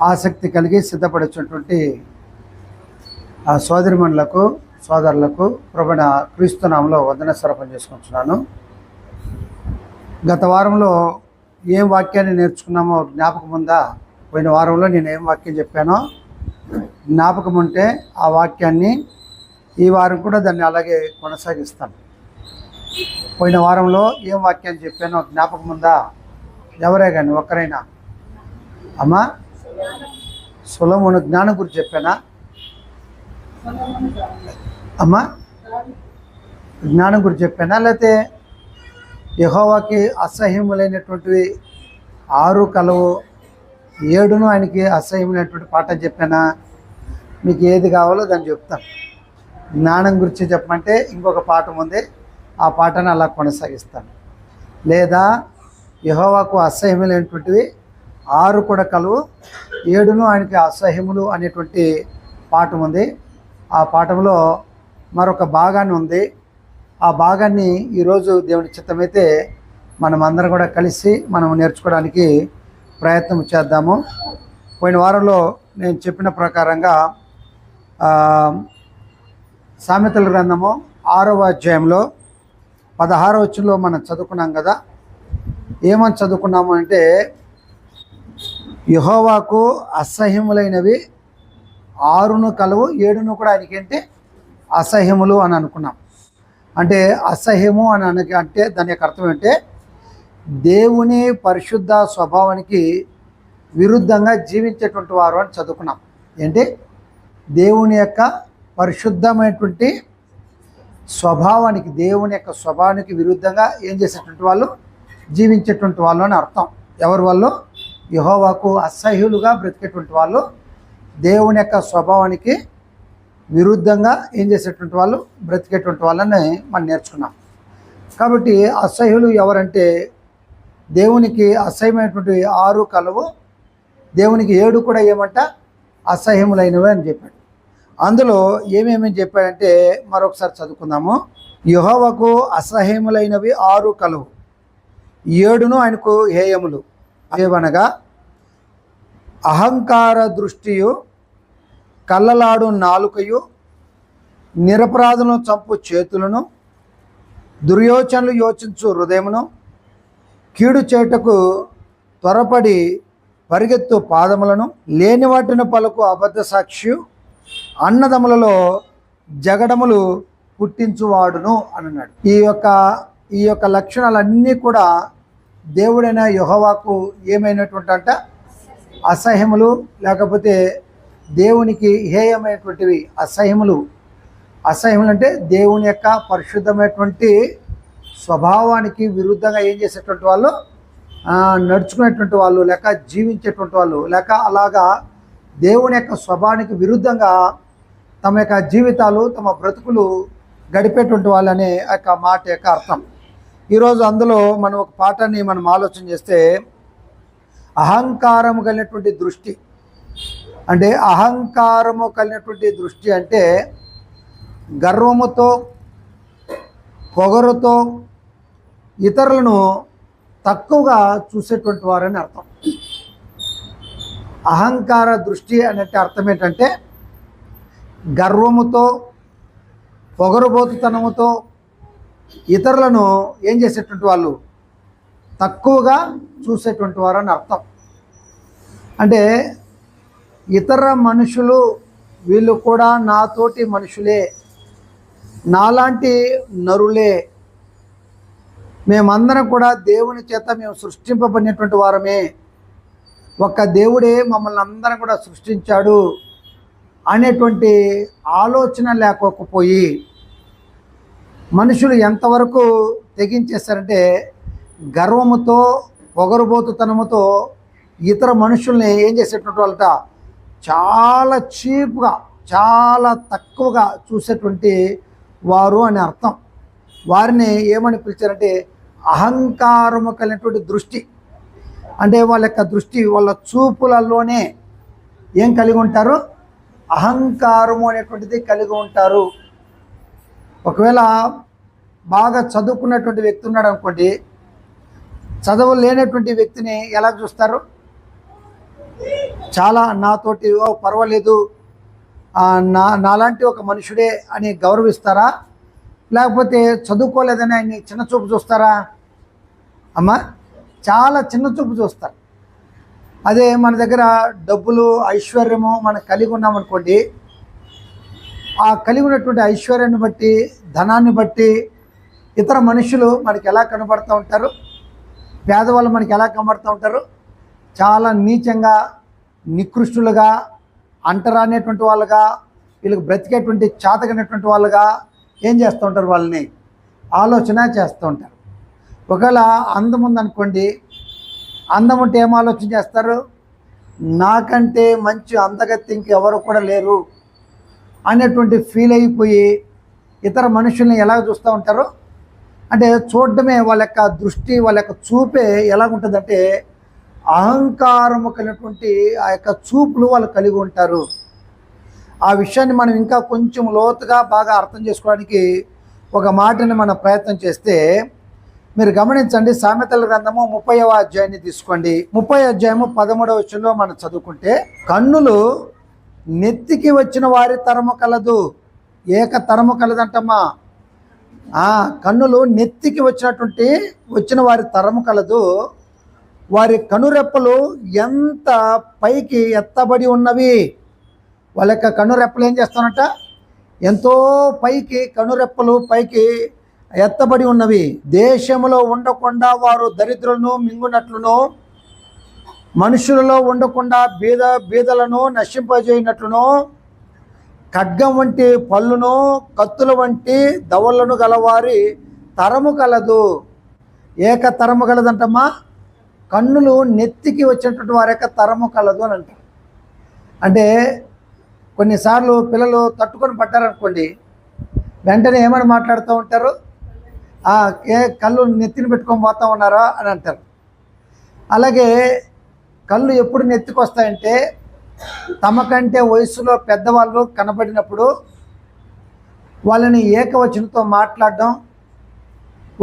ఆసక్తి కలిగి సిద్ధపడుచున్నటువంటి ఆ సోదరిమణులకు సోదరులకు ప్రభువైన క్రీస్తు నామములో వందన స్వరూపం చేసుకుంటున్నాను. గత వారంలో ఏం వాక్యాన్ని నేర్చుకున్నామో జ్ఞాపకం ఉందా? పోయిన వారంలో నేను ఏం వాక్యం చెప్పానో జ్ఞాపకం ఉంటే ఆ వాక్యాన్ని ఈ వారం కూడా దాన్ని అలాగే కొనసాగిస్తాను. పోయిన వారంలో ఏం వాక్యాన్ని చెప్పానో జ్ఞాపకం ఉందా? ఎవరే కానీ ఒక్కరైనా? అమ్మా, సొలొమోను జ్ఞానం గురించి చెప్పానా? అమ్మా, జ్ఞానం గురించి చెప్పానా? లేకపోతే యెహోవాకి అసహ్యములైనటువంటివి 6 కలవు 7ను ఆయనకి అసహ్యమైనటువంటి పాఠం చెప్పానా? మీకు ఏది కావాలో దాన్ని చెప్తాను. జ్ఞానం గురించి చెప్పమంటే ఇంకొక పాఠం ఉంది, ఆ పాఠాన్ని అలా కొనసాగిస్తాను. లేదా యెహోవాకు అసహ్యములైనటువంటివి 6 కూడా కలవు 7ను ఆయనకి అసహ్యములు అనేటువంటి పాఠం ఉంది. ఆ పాఠంలో మరొక భాగాన్ని ఉంది. ఆ భాగాన్ని ఈరోజు దేవుని చిత్తమైతే మనం అందరం కూడా కలిసి మనం నేర్చుకోవడానికి ప్రయత్నం చేద్దాము. పోయిన వారంలో నేను చెప్పిన ప్రకారంగా సామెతల గ్రంథము 6వ అధ్యాయంలో 16వ వచనంలో మనం చదువుకున్నాం కదా. ఏమని చదువుకున్నాము అంటే, యెహోవాకు అసహ్యములైనవి 6ను కలవు 7ను కూడా ఆయనకేంటి అసహ్యములు అని అనుకున్నాం. అంటే అసహ్యము అని అంటే దాని యొక్క అర్థం ఏంటంటే దేవుని పరిశుద్ధ స్వభావానికి విరుద్ధంగా జీవించేటువంటి వారు అని చదువుకున్నాం. ఏంటి? దేవుని యొక్క పరిశుద్ధమైనటువంటి స్వభావానికి, దేవుని యొక్క స్వభావానికి విరుద్ధంగా ఏం చేసేటువంటి వాళ్ళు? జీవించేటువంటి వాళ్ళు అని అర్థం. ఎవరి వాళ్ళు? యెహోవాకు అసహ్యులుగా బ్రతికేటువంటి వాళ్ళు, దేవుని యొక్క స్వభావానికి విరుద్ధంగా ఏం చేసేటువంటి వాళ్ళు? బ్రతికేటువంటి వాళ్ళని మనం నేర్చుకున్నాం. కాబట్టి అసహ్యులు ఎవరంటే దేవునికి అసహ్యమైనటువంటి 6 కలవు, దేవునికి 7 కూడా ఏమంట అసహ్యములైనవి అని చెప్పాడు. అందులో ఏమేమి చెప్పాడంటే మరొకసారి చదువుకుందాము. యెహోవాకు అసహ్యములైనవి 6 కలవు 7ను ఆయనకు హేయములు. ఏవనగా అహంకార దృష్టియు, కళ్ళలాడు నాలుకయు, నిరపరాధులను చంపు చేతులను, దుర్యోచనలు యోచించు హృదయమును, కీడు చేటకు త్వరపడి పరిగెత్తు పాదములను, లేని వాటిని పలుకు అబద్ధ సాక్షి, అన్నదములలో జగడములు పుట్టించువాడును అని అన్నాడు. ఈ యొక్క లక్షణాలన్నీ కూడా దేవుడైన యెహోవాకు ఏమైనటువంటి అంట అసహ్యములు, లేకపోతే దేవునికి హేయమైనటువంటివి అసహ్యములు. అసహ్యములు అంటే దేవుని యొక్క పరిశుద్ధమైనటువంటి స్వభావానికి విరుద్ధంగా ఏం చేసేటువంటి వాళ్ళు? నడుచుకునేటువంటి వాళ్ళు, లేక జీవించేటువంటి వాళ్ళు, లేక అలాగా దేవుని యొక్క స్వభావానికి విరుద్ధంగా తమ యొక్క జీవితాలు, తమ బ్రతుకులు గడిపేటువంటి వాళ్ళు అనే యొక్క మాట యొక్క అర్థం. ఈరోజు అందులో మనం ఒక పాఠాన్ని మనం ఆలోచన చేస్తే, అహంకారము కలిగినటువంటి దృష్టి అంటే, అహంకారము కలిగినటువంటి దృష్టి అంటే గర్వముతో, పొగరుతో ఇతరులను తక్కువగా చూసేటువంటి వారని అర్థం. అహంకార దృష్టి అనే అర్థం ఏంటంటే గర్వముతో, పొగరుబోతుతనముతో ఇతరులను ఏం చేసేటువంటి వాళ్ళు? తక్కువగా చూసేటువంటి వారని అర్థం. అంటే ఇతర మనుషులు వీళ్ళు కూడా నాతోటి మనుషులే, నాలాంటి నరులే, మేమందరం కూడా దేవుని చేత మేము సృష్టింపబడినటువంటి వారమే, ఒక్క దేవుడే మమ్మల్ని అందరం కూడా సృష్టించాడు అనేటువంటి ఆలోచన లేకపోయి మనుషులు ఎంతవరకు తెగించేస్తారంటే గర్వముతో, పొగరుబోతుతనముతో ఇతర మనుషుల్ని ఏం చేసేటువంటి వాళ్ళట చాలా చీప్గా, చాలా తక్కువగా చూసేటువంటి వారు అని అర్థం. వారిని ఏమని పిలిచారంటే అహంకారము కలిగినటువంటి దృష్టి. అంటే వాళ్ళ యొక్క దృష్టి, వాళ్ళ చూపులలోనే ఏం కలిగి ఉంటారు? అహంకారము అనేటువంటిది కలిగి ఉంటారు. ఒకవేళ బాగా చదువుకున్నటువంటి వ్యక్తి ఉన్నాడు అనుకోండి, చదువు లేనటువంటి వ్యక్తిని ఎలా చూస్తారు? చాలా నాతోటి పర్వాలేదు, నాలాంటి ఒక మనుషుడే అని గౌరవిస్తారా, లేకపోతే చదువుకోలేదని ఆయన్ని చిన్న చూపు చూస్తారా? అమ్మా, చాలా చిన్న చూపు చూస్తారు. అదే మన దగ్గర డబ్బులు ఐశ్వర్యము మనం కలిగి ఉన్నామనుకోండి, ఆ కలిగి ఉన్నటువంటి ఐశ్వర్యాన్ని బట్టి, ధనాన్ని బట్టి ఇతర మనుషులు మనకి ఎలా కనబడుతూ ఉంటారు, పేదవాళ్ళు మనకి ఎలా కనబడుతూ ఉంటారు? చాలా నీచంగా, నికృష్టులుగా, అంటరానేటువంటి వాళ్ళుగా, వీళ్ళకి బ్రతికేటువంటి చాతకనేటువంటి వాళ్ళుగా ఏం చేస్తూ ఉంటారు? వాళ్ళని ఆలోచన చేస్తూ ఉంటారు. ఒకవేళ అందం ఉందనుకోండి, అందం ఉంటే ఏం ఆలోచన చేస్తారు? నాకంటే మంచి అందగత్తి ఇంకెవరు కూడా లేరు అనేటువంటి ఫీల్ అయిపోయి ఇతర మనుషుల్ని ఎలా చూస్తూ ఉంటారు అంటే, చూడడమే వాళ్ళ యొక్క దృష్టి, వాళ్ళ యొక్క చూపే ఎలాగుంటుందంటే అహంకారము కలిగినటువంటి ఆ యొక్క చూపులు వాళ్ళు కలిగి ఉంటారు. ఆ విషయాన్ని మనం ఇంకా కొంచెం లోతుగా బాగా అర్థం చేసుకోవడానికి ఒక మాటని మనం ప్రయత్నం చేస్తే, మీరు గమనించండి, సామెతల గ్రంథము 30వ అధ్యాయాన్ని తీసుకోండి. 30వ అధ్యాయము 13వ వచనంలో మనం చదువుకుంటే, కన్నులు నెత్తికి వచ్చిన వారి తరము కలదు. ఏక తరము కలదంటమ్మా. కన్నులు నెత్తికి వచ్చిన వారి తరము కలదు. వారి కనురెప్పలు ఎంత పైకి ఎత్తబడి ఉన్నవి. వాళ్ళ యొక్క కనురెప్పలు ఏం చేస్తానంట? ఎంతో పైకి కనురెప్పలు పైకి ఎత్తబడి ఉన్నవి. దేశంలో ఉండకుండా వారు దరిద్రులను మింగునట్లును, మనుషులలో ఉండకుండా బీదలను నశింపజేయనట్లును, ఖడ్గం వంటి పళ్ళును, కత్తుల వంటి దవళ్లను గలవారి తరము కలదు. ఏక తరము కలదంటమ్మా. కన్నులు నెత్తికి వచ్చినటువంటి వారి యొక్క తరము కలదు అని అంటారు. అంటే కొన్నిసార్లు పిల్లలు తట్టుకొని పట్టారనుకోండి, వెంటనే ఏమని మాట్లాడుతూ ఉంటారు? కళ్ళు నెత్తిని పెట్టుకొని పోతా ఉన్నారా అని అంటారు. అలాగే కళ్ళు ఎప్పుడు నెత్తికి వస్తాయంటే, తమకంటే వయసులో పెద్దవాళ్ళు కనబడినప్పుడు వాళ్ళని ఏకవచనంతో మాట్లాడడం,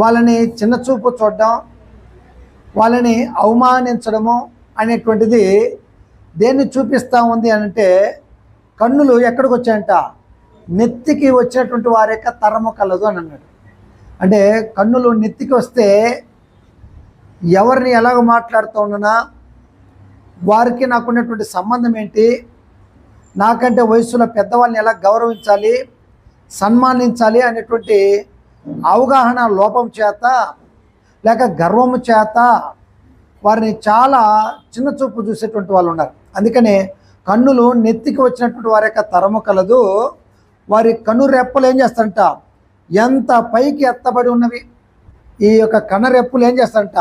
వాళ్ళని చిన్నచూపు చూడడం, వాళ్ళని అవమానించడము అనేటువంటిది దేన్ని చూపిస్తూ ఉంది అంటే, కన్నులు ఎక్కడికి వచ్చాయంట? నెత్తికి వచ్చినటువంటి వారి యొక్క తరము కలదు అని అన్నాడు. అంటే కన్నులు నెత్తికి వస్తే ఎవరిని ఎలాగ మాట్లాడుతూ ఉన్నానా, వారికి నాకున్నటువంటి సంబంధం ఏంటి, నాకంటే వయసులో పెద్దవాళ్ళని ఎలా గౌరవించాలి, సన్మానించాలి అనేటువంటి అవగాహన లోపం చేత లేక గర్వము చేత వారిని చాలా చిన్న చూపు చూసేటువంటి వాళ్ళు ఉన్నారు. అందుకనే కన్నులు నెత్తికి వచ్చినటువంటి వారి యొక్క తరము కలదు. వారి కనురెప్పలు ఏం చేస్తారంట? ఎంత పైకి ఎత్తబడి ఉన్నవి. ఈ యొక్క కనురెప్పలు ఏం చేస్తారంట?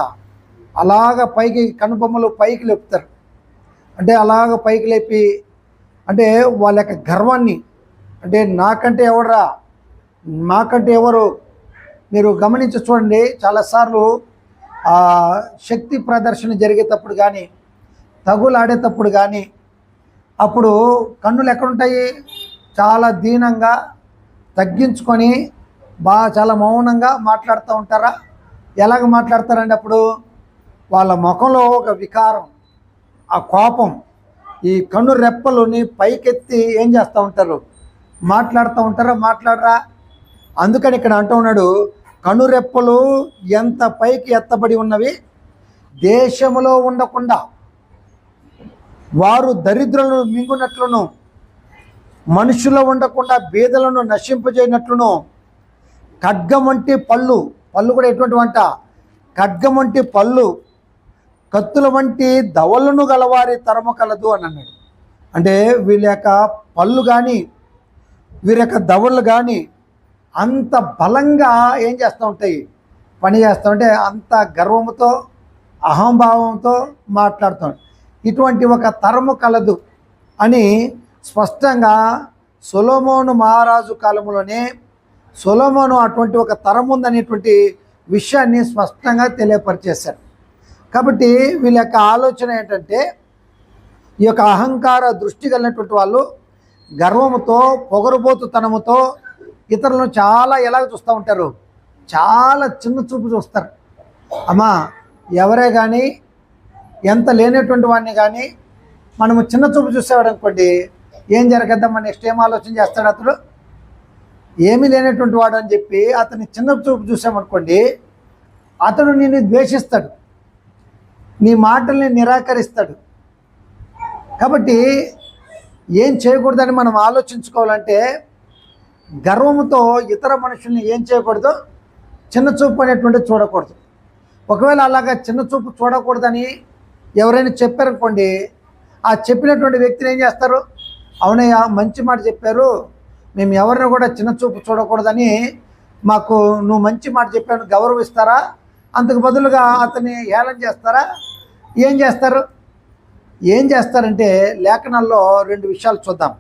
అలాగ పైకి, కనుబొమ్మలు పైకి లేపుతారు. అంటే అలాగ పైకి లేపి, అంటే వాళ్ళ యొక్క గర్వాన్ని, అంటే నాకంటే ఎవడరా, మాకంటే ఎవరు. మీరు గమనించి చూడండి, చాలాసార్లు శక్తి ప్రదర్శన జరిగేటప్పుడు కానీ, తగులాడేటప్పుడు కానీ, అప్పుడు కన్నులు ఎక్కడుంటాయి? చాలా దీనంగా తగ్గించుకొని చాలా మౌనంగా మాట్లాడుతూ ఉంటారా? ఎలాగ మాట్లాడతారండి? అప్పుడు వాళ్ళ ముఖంలో ఒక వికారం, ఆ కోపం, ఈ కన్ను రెప్పలని పైకెత్తి ఏం చేస్తూ ఉంటారు? మాట్లాడుతూ ఉంటారా? మాట్లాడరా? అందుకని ఇక్కడ అంటూ ఉన్నాడు, కనురెప్పలు ఎంత పైకి ఎత్తబడి ఉన్నవి, దేశములో ఉండకుండా వారు దరిద్రులను మింగునట్లును, మనుషులు ఉండకుండా బీదలను నశింపజేయనట్లును, ఖడ్గం వంటి పళ్ళు, పళ్ళు కూడా ఎటువంటి వంట? ఖడ్గం వంటి పళ్ళు, కత్తుల వంటి దవళ్ళను గలవారి తరము కలదు అని అన్నాడు. అంటే వీళ్ళ యొక్క పళ్ళు కానీ, వీరి యొక్క దవళ్ళు కానీ అంత బలంగా ఏం చేస్తూ ఉంటాయి? పని చేస్తూ ఉంటే అంత గర్వంతో, అహంభావంతో మాట్లాడుతాం. ఇటువంటి ఒక తరము కలదు అని స్పష్టంగా సొలొమోను మహారాజు కాలంలోనే సొలొమోను అటువంటి ఒక తరం ఉందనేటువంటి విషయాన్ని స్పష్టంగా తెలియపరిచేశారు. కాబట్టి వీళ్ళ యొక్క ఆలోచన ఏంటంటే, ఈ యొక్క అహంకార దృష్టి కలిగినటువంటి వాళ్ళు గర్వముతో, పొగరుబోతుతనముతో ఇతరులను చాలా ఎలాగ చూస్తూ ఉంటారు? చాలా చిన్న చూపు చూస్తారు. అమ్మా, ఎవరే కానీ, ఎంత లేనటువంటి వాడిని కానీ మనము చిన్న చూపు చూసేవాడు అనుకోండి, ఏం జరగద్దామా నెక్స్ట్ ఏం ఆలోచన చేస్తాడు అతడు, ఏమీ లేనటువంటి వాడు అని చెప్పి అతన్ని చిన్న చూపు చూసామనుకోండి, అతడు నిన్ను ద్వేషిస్తాడు, నీ మాటల్ని నిరాకరిస్తాడు. కాబట్టి ఏం చేయకూడదని మనం ఆలోచించుకోవాలంటే, గర్వముతో ఇతర మనుషుల్ని ఏం చేయకూడదు, చిన్న చూపు అనేటువంటిది చూడకూడదు. ఒకవేళ అలాగా చిన్న చూపు చూడకూడదని ఎవరైనా చెప్పారనుకోండి, ఆ చెప్పినటువంటి వ్యక్తిని ఏం చేస్తారు, అవునయ్యా మంచి మాట చెప్పారు, మేము ఎవరిని కూడా చిన్న చూపు చూడకూడదని మాకు నువ్వు మంచి మాట చెప్పాను గౌరవిస్తారా, అంతకు బదులుగా అతన్ని హేళన చేస్తారా? ఏం చేస్తారంటే లేఖనాల్లో 2 విషయాలు చూద్దాం.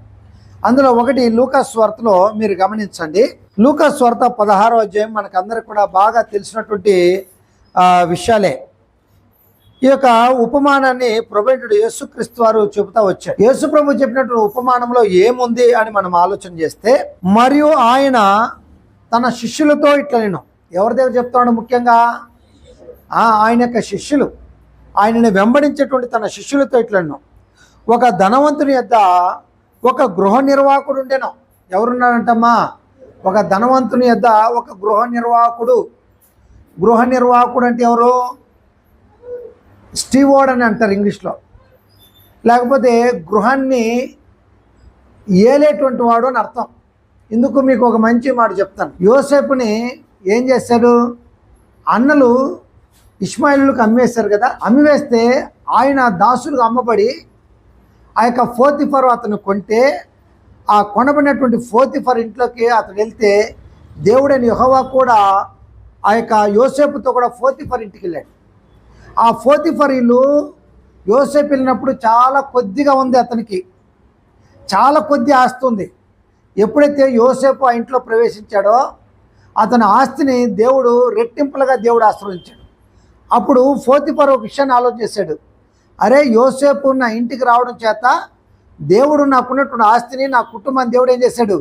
అందులో ఒకటి లూకాసు వార్తలో మీరు గమనించండి. లూకాసు వార్త 16వ అధ్యాయం మనకందరికి కూడా బాగా తెలిసినటువంటి విషయాలే. ఈ యొక్క ఉపమానాన్ని ప్రభువైన యేసుక్రీస్తు వారు చెబుతా వచ్చాడు. యేసు ప్రభు చెప్పినటువంటి ఉపమానంలో ఏముంది అని మనం ఆలోచన చేస్తే, మరియు ఆయన తన శిష్యులతో ఇట్లా, నేను ఎవరి దగ్గర చెప్తాడు, ముఖ్యంగా ఆయన యొక్క శిష్యులు, ఆయనని వెంబడించేటువంటి తన శిష్యులతో ఇట్లను, ఒక ధనవంతుని యొద్ద ఒక గృహ నిర్వాహకుడు ఉండెను. ఎవరున్నారంటమ్మా? ఒక ధనవంతుని యొద్ద ఒక గృహ నిర్వాహకుడు. గృహ నిర్వాహకుడు అంటే ఎవరు? స్టీవార్డ్ అని అంటారు ఇంగ్లీష్లో, లేకపోతే గృహాన్ని ఏలేటువంటి వాడు అని అర్థం. ఇందుకు మీకు ఒక మంచి మాట చెప్తాను. యోసేపుని ఏం చేశాడు, అన్నలు ఇష్మాయిలులకు అమ్మేశారు కదా, అమ్మివేస్తే ఆయన దాసులకు అమ్మబడి ఆ యొక్క పోతిఫరు అతను కొంటే, ఆ కొనబడినటువంటి పోతిఫర్ ఇంట్లోకి అతను వెళ్తే దేవుడైన యెహోవా కూడా ఆ యొక్క యోసేపుతో కూడా పోతిఫర్ ఇంటికి వెళ్ళాడు. ఆ పోతిఫర్ ఇల్లు యోసేపు వెళ్ళినప్పుడు చాలా కొద్దిగా ఉంది, అతనికి చాలా కొద్ది ఆస్తి ఉంది. ఎప్పుడైతే యోసేపు ఆ ఇంట్లో ప్రవేశించాడో అతని ఆస్తిని దేవుడు రెట్టింపులుగా దేవుడు ఆశ్రయించాడు. అప్పుడు పోతిఫర్ ఒక విషయాన్ని ఆలోచన చేశాడు, అరే యోసేపు నా ఇంటికి రావడం చేత దేవుడు నాకున్నటువంటి ఆస్తిని, నా కుటుంబాన్ని దేవుడు ఏం చేశాడు,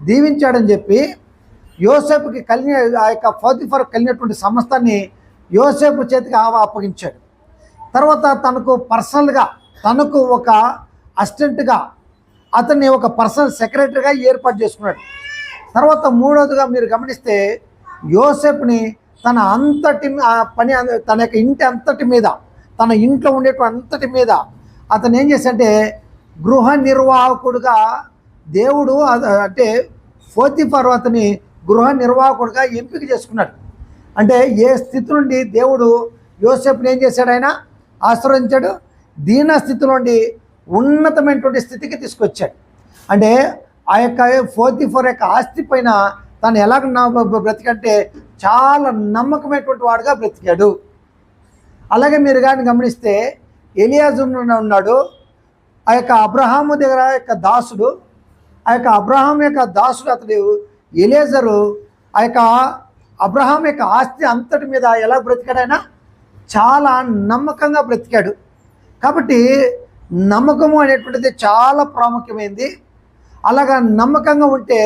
దీవించాడని చెప్పి యోసేపుకి కలిగిన ఆ యొక్క పోతిఫర్ కలిగినటువంటి సమస్తాన్ని యోసేపు చేతికి అప్పగించాడు. తర్వాత తనకు పర్సనల్గా, తనకు ఒక అసిస్టెంట్గా, అతన్ని ఒక పర్సనల్ సెక్రటరీగా ఏర్పాటు చేసుకున్నాడు. తర్వాత మూడవదిగా మీరు గమనిస్తే, యోసేపుని తన అంతటి పని, తన యొక్క ఇంటి అంతటి మీద, తన ఇంట్లో ఉండేటువంటి అంతటి మీద అతను ఏం చేశాడంటే గృహ నిర్వాహకుడుగా దేవుడు, అంటే పోతిఫరు అతని గృహ నిర్వాహకుడుగా ఎంపిక చేసుకున్నాడు. అంటే ఏ స్థితి నుండి దేవుడు యోసేపుని ఏం చేశాడు, ఆయన ఆశ్రయించాడు, దీన స్థితి నుండి ఉన్నతమైనటువంటి స్థితికి తీసుకొచ్చాడు. అంటే ఆ యొక్క పోతిఫర్ యొక్క ఆస్తి పైన తను ఎలాగ బ్రతికంటే చాలా నమ్మకమైనటువంటి వాడుగా బ్రతికాడు. అలాగే మీరు కానీ గమనిస్తే ఎలియాజు ఉన్నాడు, ఆ యొక్క అబ్రహాము దగ్గర యొక్క దాసుడు, ఆ యొక్క అబ్రహాం యొక్క దాసుడు అతడు ఎలియాజరు ఆ యొక్క అబ్రహాం యొక్క ఆస్తి అంతటి మీద ఎలా బ్రతికాడు, ఆయన చాలా నమ్మకంగా బ్రతికాడు. కాబట్టి నమ్మకము అనేటువంటిది చాలా ప్రాముఖ్యమైనది. అలాగా నమ్మకంగా ఉంటే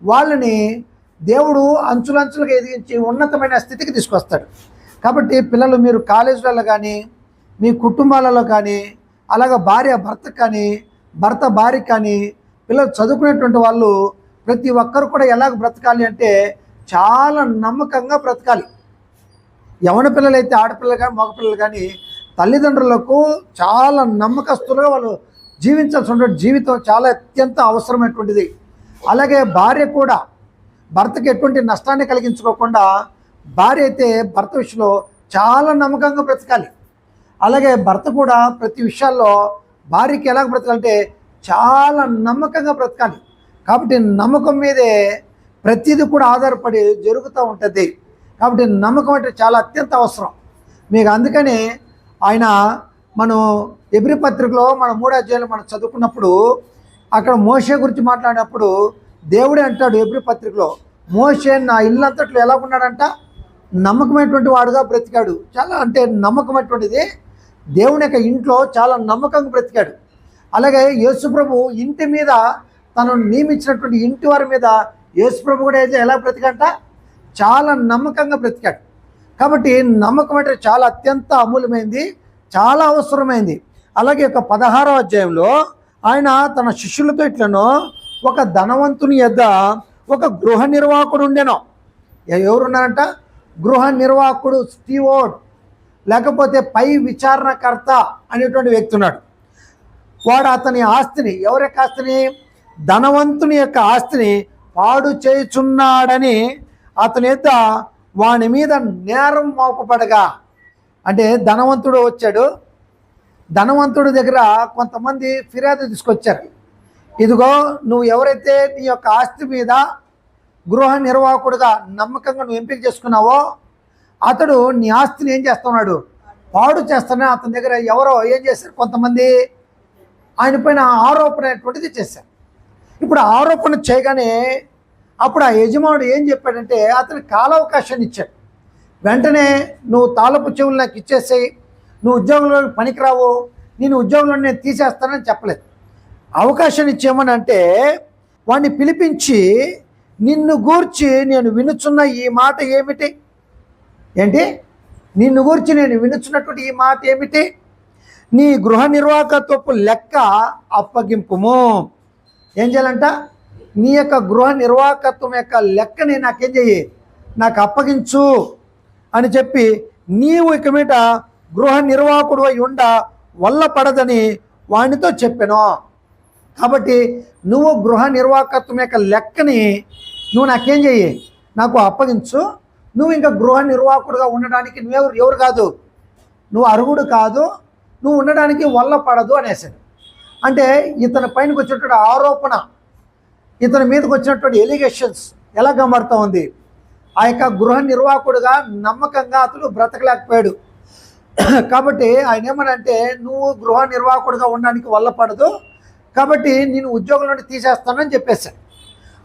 వాళ్ళని దేవుడు అంచులంచులుగా ఎదిగించి ఉన్నతమైన స్థితికి తీసుకొస్తాడు. కాబట్టి పిల్లలు, మీరు కాలేజీలలో కానీ, మీ కుటుంబాలలో కానీ, అలాగే భార్య భర్తకు కానీ, భర్త భార్యకి కానీ, పిల్లలు చదువుకునేటువంటి వాళ్ళు ప్రతి ఒక్కరు కూడా ఎలాగ బ్రతకాలి అంటే చాలా నమ్మకంగా బ్రతకాలి. యవన పిల్లలైతే, ఆడపిల్లలు కానీ మగపిల్లలు కానీ, తల్లిదండ్రులకు చాలా నమ్మకస్తులుగా వాళ్ళు జీవించాల్సిన జీవితం చాలా అత్యంత అవసరమైనటువంటిది. అలాగే భార్య కూడా భర్తకి ఎటువంటి నష్టాన్ని కలిగించుకోకుండా భార్య అయితే భర్త విషయంలో చాలా నమ్మకంగా బ్రతకాలి. అలాగే భర్త కూడా ప్రతి విషయాల్లో భార్యకి ఎలాగ బ్రతకాలంటే చాలా నమ్మకంగా బ్రతకాలి. కాబట్టి నమ్మకం మీదే ప్రతిదీ కూడా ఆధారపడి జరుగుతూ ఉంటుంది. కాబట్టి నమ్మకం అంటే చాలా అత్యంత అవసరం మీకు. అందుకని ఆయన, మనం ఎబ్రీ పత్రికలో మన 3వ అధ్యాయంలో మనం చదువుకున్నప్పుడు అక్కడ మోషే గురించి మాట్లాడినప్పుడు దేవుడే అంటాడు ఎబ్రీ పత్రికలో, మోషే నా ఇల్లంతట్లో ఎలా ఉన్నాడంట, నమ్మకమైనటువంటి వాడుగా బ్రతికాడు. చాలా అంటే నమ్మకమైనటువంటిది, దేవుని యొక్క ఇంట్లో చాలా నమ్మకంగా బ్రతికాడు. అలాగే యేసుప్రభు ఇంటి మీద, తను నియమించినటువంటి ఇంటి వారి మీద యేసుప్రభు కూడా ఎలా బ్రతికంట, చాలా నమ్మకంగా బ్రతికాడు. కాబట్టి నమ్మకం అంటే చాలా అత్యంత అమూల్యమైంది, చాలా అవసరమైంది. అలాగే ఒక 16వ అధ్యాయంలో ఆయన తన శిష్యులతో ఇట్లను, ఒక ధనవంతుని యొద్ద ఒక గృహ నిర్వాహకుడు ఉండెను. ఎవరున్నారంట? గృహ నిర్వాహకుడు, స్టీవర్డ్, లేకపోతే పై విచారణకర్త అనేటువంటి వ్యక్తి ఉన్నాడు. వాడు అతని ఆస్తిని, ఎవరి యొక్క ఆస్తిని? ధనవంతుని యొక్క ఆస్తిని పాడు చేయుచున్నాడని అతని యొక్క వాని మీద నేరం మోపబడగా. అంటే ధనవంతుడు వచ్చాడు, ధనవంతుడి దగ్గర కొంతమంది ఫిర్యాదు తీసుకొచ్చారు. ఇదిగో, నువ్వు ఎవరైతే నీ యొక్క ఆస్తి మీద గృహ నిర్వాహకుడుగా నమ్మకంగా నువ్వు ఎంపిక చేసుకున్నావో అతడు నీ ఆస్తిని ఏం చేస్తున్నాడు? పాడు చేస్తానని అతని దగ్గర ఎవరో ఏం చేశారు? కొంతమంది ఆయన పైన ఆరోపణ అనేటువంటిది చేశారు. ఇప్పుడు ఆరోపణ చేయగానే అప్పుడు ఆ యజమానుడు ఏం చెప్పాడంటే అతనికి కాలావకాశాన్ని ఇచ్చాడు. వెంటనే నువ్వు తాళపు చెవులు నాకు ఇచ్చేసేయి, నువ్వు ఉద్యోగంలో పనికిరావు, నేను ఉద్యోగంలో నేను తీసేస్తానని చెప్పలేదు. అవకాశాన్ని ఇచ్చేమని అంటే వాడిని పిలిపించి, నిన్ను గూర్చి నేను వినుచున్న ఈ మాట ఏమిటి? ఏంటి? నిన్ను గూర్చి నేను వినుచున్నటువంటి ఈ మాట ఏమిటి? నీ గృహ నిర్వాహకత్వపు లెక్క అప్పగింపుము. ఏం చేయాలంట? నీ యొక్క గృహ నిర్వాహకత్వం యొక్క లెక్కని నాకేం చెయ్యి, నాకు అప్పగించు అని చెప్పి, నీవు ఇక మీద గృహ నిర్వాహకుడు అయి ఉండ వల్ల పడదని వానితో చెప్పాను. కాబట్టి నువ్వు గృహ నిర్వాహకత్వం యొక్క లెక్కని నువ్వు నాకేం చెయ్యి, నాకు అప్పగించు. నువ్వు ఇంకా గృహ నిర్వాహకుడుగా ఉండడానికి ఎవరు కాదు, నువ్వు అర్హుడు కాదు, నువ్వు ఉండడానికి వల్ల పడదు అనేసాడు. అంటే ఇతని పైనకి వచ్చినటువంటి ఆరోపణ, ఇతని మీదకి వచ్చినటువంటి ఎలిగేషన్స్ ఎలా గమడుతూ ఉంది? ఆ యొక్క గృహ నిర్వాహకుడుగా నమ్మకంగా అతడు బ్రతకలేకపోయాడు. కాబట్టి ఆయన ఏమనంటే, నువ్వు గృహ నిర్వాహకుడుగా ఉండడానికి వల్ల పడదు, కాబట్టి నేను ఉద్యోగం నుండి తీసేస్తానని చెప్పేశాను.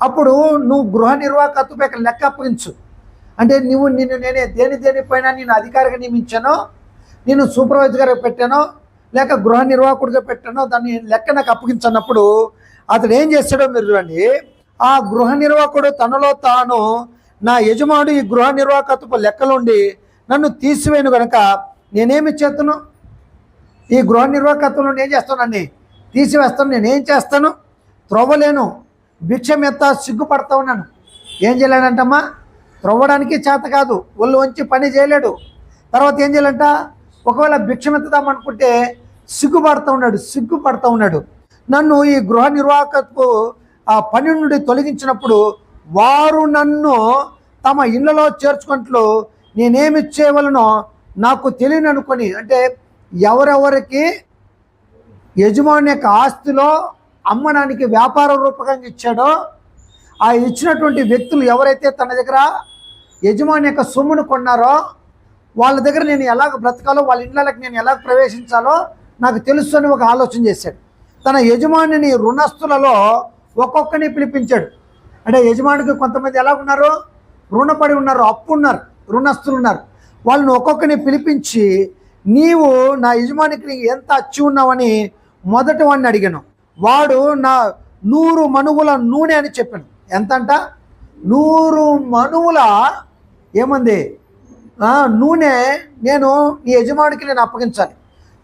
అప్పుడు నువ్వు గృహ నిర్వాహకత్వం యొక్క లెక్క అప్పగించు. అంటే నేనే దేనిపైన నేను అధికారిగా నియమించానో, నేను సూపర్వైజర్గా పెట్టానో, లేక గృహ నిర్వాహకుడిగా పెట్టానో, దాన్ని లెక్క నాకు అప్పగించినప్పుడు అతడు ఏం చేస్తాడో మీరు చూడండి. ఆ గృహ నిర్వాహకుడు తనలో తాను, నా యజమానుడు ఈ గృహ నిర్వాహకత్వపు లెక్కలుండి నన్ను తీసివేయను కనుక నేనేమి చేస్తాను? ఈ గృహ నిర్వాహకత్వంలో ఏం చేస్తాను? నన్ను తీసివేస్తాను. నేనేం చేస్తాను? త్రవ్వలేను, భిక్షమెత్త సిగ్గుపడతా ఉన్నాను. ఏం చేయలేనంటమ్మా? త్రవ్వడానికి చేత కాదు, ఒళ్ళు వంచి పని చేయలేడు. తర్వాత ఏం చేయాలంట? ఒకవేళ భిక్షమెత్తుదామనుకుంటే సిగ్గుపడుతూ ఉన్నాడు. నన్ను ఈ గృహ నిర్వాహకత్వ ఆ పని నుండి తొలగించినప్పుడు వారు నన్ను తమ ఇళ్లలో చేర్చుకుంటూ నేనేమి చేయవలనో నాకు తెలియని అనుకొని, అంటే ఎవరెవరికి యజమాని యొక్క ఆస్తిలో అమ్మడానికి వ్యాపార రూపకంగా ఇచ్చాడో ఆ ఇచ్చినటువంటి వ్యక్తులు ఎవరైతే తన దగ్గర యజమాని యొక్క సొమ్మును కొన్నారో వాళ్ళ దగ్గర నేను ఎలాగ బ్రతకాలో, వాళ్ళ ఇళ్ళకి నేను ఎలాగ ప్రవేశించాలో నాకు తెలుసు అని ఒక ఆలోచన చేశాడు. తన యజమానిని రుణస్తులలో ఒక్కొక్కరిని పిలిపించాడు. అంటే యజమానికి కొంతమంది ఎలా ఉన్నారు? రుణపడి ఉన్నారు, అప్పు ఉన్నారు, రుణస్తులు ఉన్నారు. వాళ్ళని ఒక్కొక్కరిని పిలిపించి, నీవు నా యజమానికి ఎంత అచ్చి ఉన్నావని మొదటి వాడిని అడిగాను. వాడు నా 100 మణుగుల నూనె అని చెప్పాను. ఎంత అంట? 100 మణుగుల ఏమంది నూనె నేను నీ యజమానికి నేను అప్పగించాలి.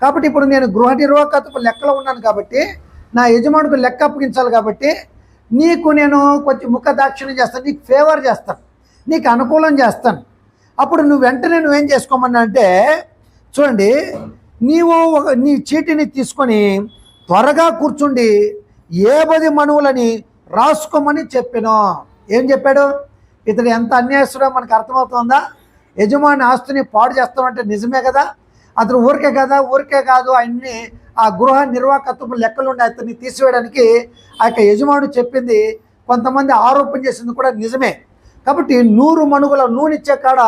కాబట్టి ఇప్పుడు నేను గృహ నిర్వాహకత్వపు లెక్కలో ఉన్నాను కాబట్టి నా యజమానికి లెక్క అప్పగించాలి. కాబట్టి నీకు నేను కొంచెం ముఖ దాక్షిణ్యం చేస్తాను, నీకు ఫేవర్ చేస్తాను, నీకు అనుకూలం చేస్తాను. అప్పుడు వెంటనే నువ్వేం చేసుకోమన్నా అంటే, చూడండి, నీ చీటిని తీసుకొని త్వరగా కూర్చుండి 50 మణువులని రాసుకోమని చెప్పాను. ఏం చెప్పాడు? ఇతడు ఎంత అన్యాయస్తుడో మనకు అర్థమవుతుందా? యజమాని ఆస్తిని పాడు చేస్తామంటే నిజమే కదా. అతను ఊరికే కాదు ఆయన్ని ఆ గృహ నిర్వాహకత్వం లెక్కలుండి అతన్ని తీసివేయడానికి ఆ యొక్క యజమానుడు చెప్పింది, కొంతమంది ఆరోపణ చేసింది కూడా నిజమే. కాబట్టి 100 మణుగుల నూనె ఇచ్చే కాడ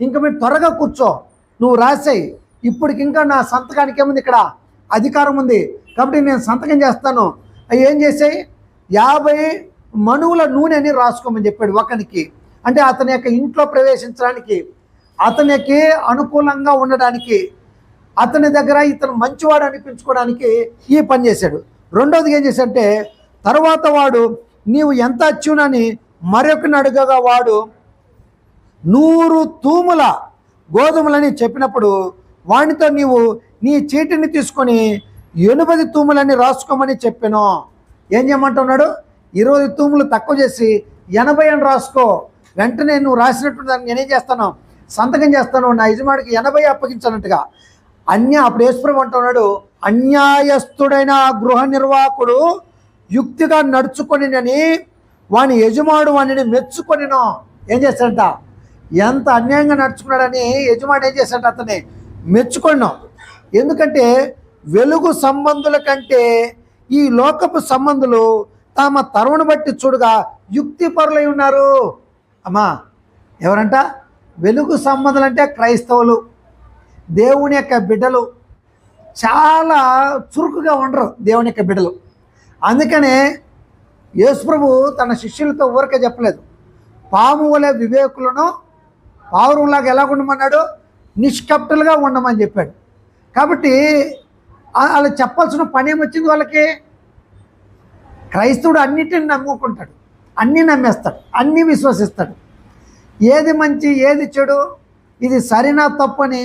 ఇంక మీరు త్వరగా కూర్చో, నువ్వు రాసేయి. ఇప్పటికి ఇంకా నా సంతకానికి ఏముంది, ఇక్కడ అధికారం ఉంది కాబట్టి నేను సంతకం చేస్తాను. అవి ఏం చేసాయి? 50 మణుగుల నూనె అని రాసుకోమని చెప్పాడు ఒకనికి. అంటే అతని యొక్క ఇంట్లో ప్రవేశించడానికి, అతనికి అనుకూలంగా ఉండడానికి, అతని దగ్గర ఇతను మంచివాడు అనిపించుకోవడానికి ఈ పని చేశాడు. రెండోది ఏం చేశాడంటే, తర్వాత వాడు నీవు ఎంత అచ్చునని మరొకరిని అడుగగా వాడు 100 తూముల గోధుమలని చెప్పినప్పుడు వానితో నీవు నీ చీటిని తీసుకొని 80 తూములని రాసుకోమని చెప్పాను. ఏం చేయమంటున్నాడు? 20 తూములు తక్కువ చేసి 80 అని రాసుకో. వెంటనే నువ్వు రాసినట్టు దాన్ని నేనేం చేస్తాను, సంతకం చేస్తాను, నా యజమానికి 80 అప్పగించానంటగా. అప్పుడు యేసుప్రభు అంటున్నాడు, అన్యాయస్తుడైన గృహ నిర్వాహకుడు యుక్తిగా నడుచుకొనినని వాని యజమాడు వానిని మెచ్చుకొనిను. ఏం చేస్తాడంట? ఎంత అన్యాయంగా నడుచుకున్నాడని యజమాడు ఏం చేశాడంట? అతన్ని మెచ్చుకొనిను. ఎందుకంటే వెలుగు సంబంధుల కంటే ఈ లోకపు సంబంధులు తమ తరువును బట్టి చూడగా యుక్తి పరులై ఉన్నారు. అమ్మా, ఎవరంట? వెలుగు సంబంధులు అంటే క్రైస్తవులు, దేవుని యొక్క బిడ్డలు. చాలా చురుకుగా ఉండరు దేవుని యొక్క బిడ్డలు. అందుకనే యేసుప్రభు తన శిష్యులతో ఊరికే చెప్పలేదు, పాము వలె వివేకులను పావురంలాగా ఎలా ఉండమన్నాడు? నిష్కప్టులుగా ఉండమని చెప్పాడు. కాబట్టి అలా చెప్పాల్సిన పని ఏమొచ్చింది వాళ్ళకి? క్రైస్తవుడు అన్నిటిని నమ్ముకుంటాడు, అన్నీ నమ్మేస్తాడు, అన్నీ విశ్వసిస్తాడు. ఏది మంచి ఏది చెడు, ఇది సరైన తప్పని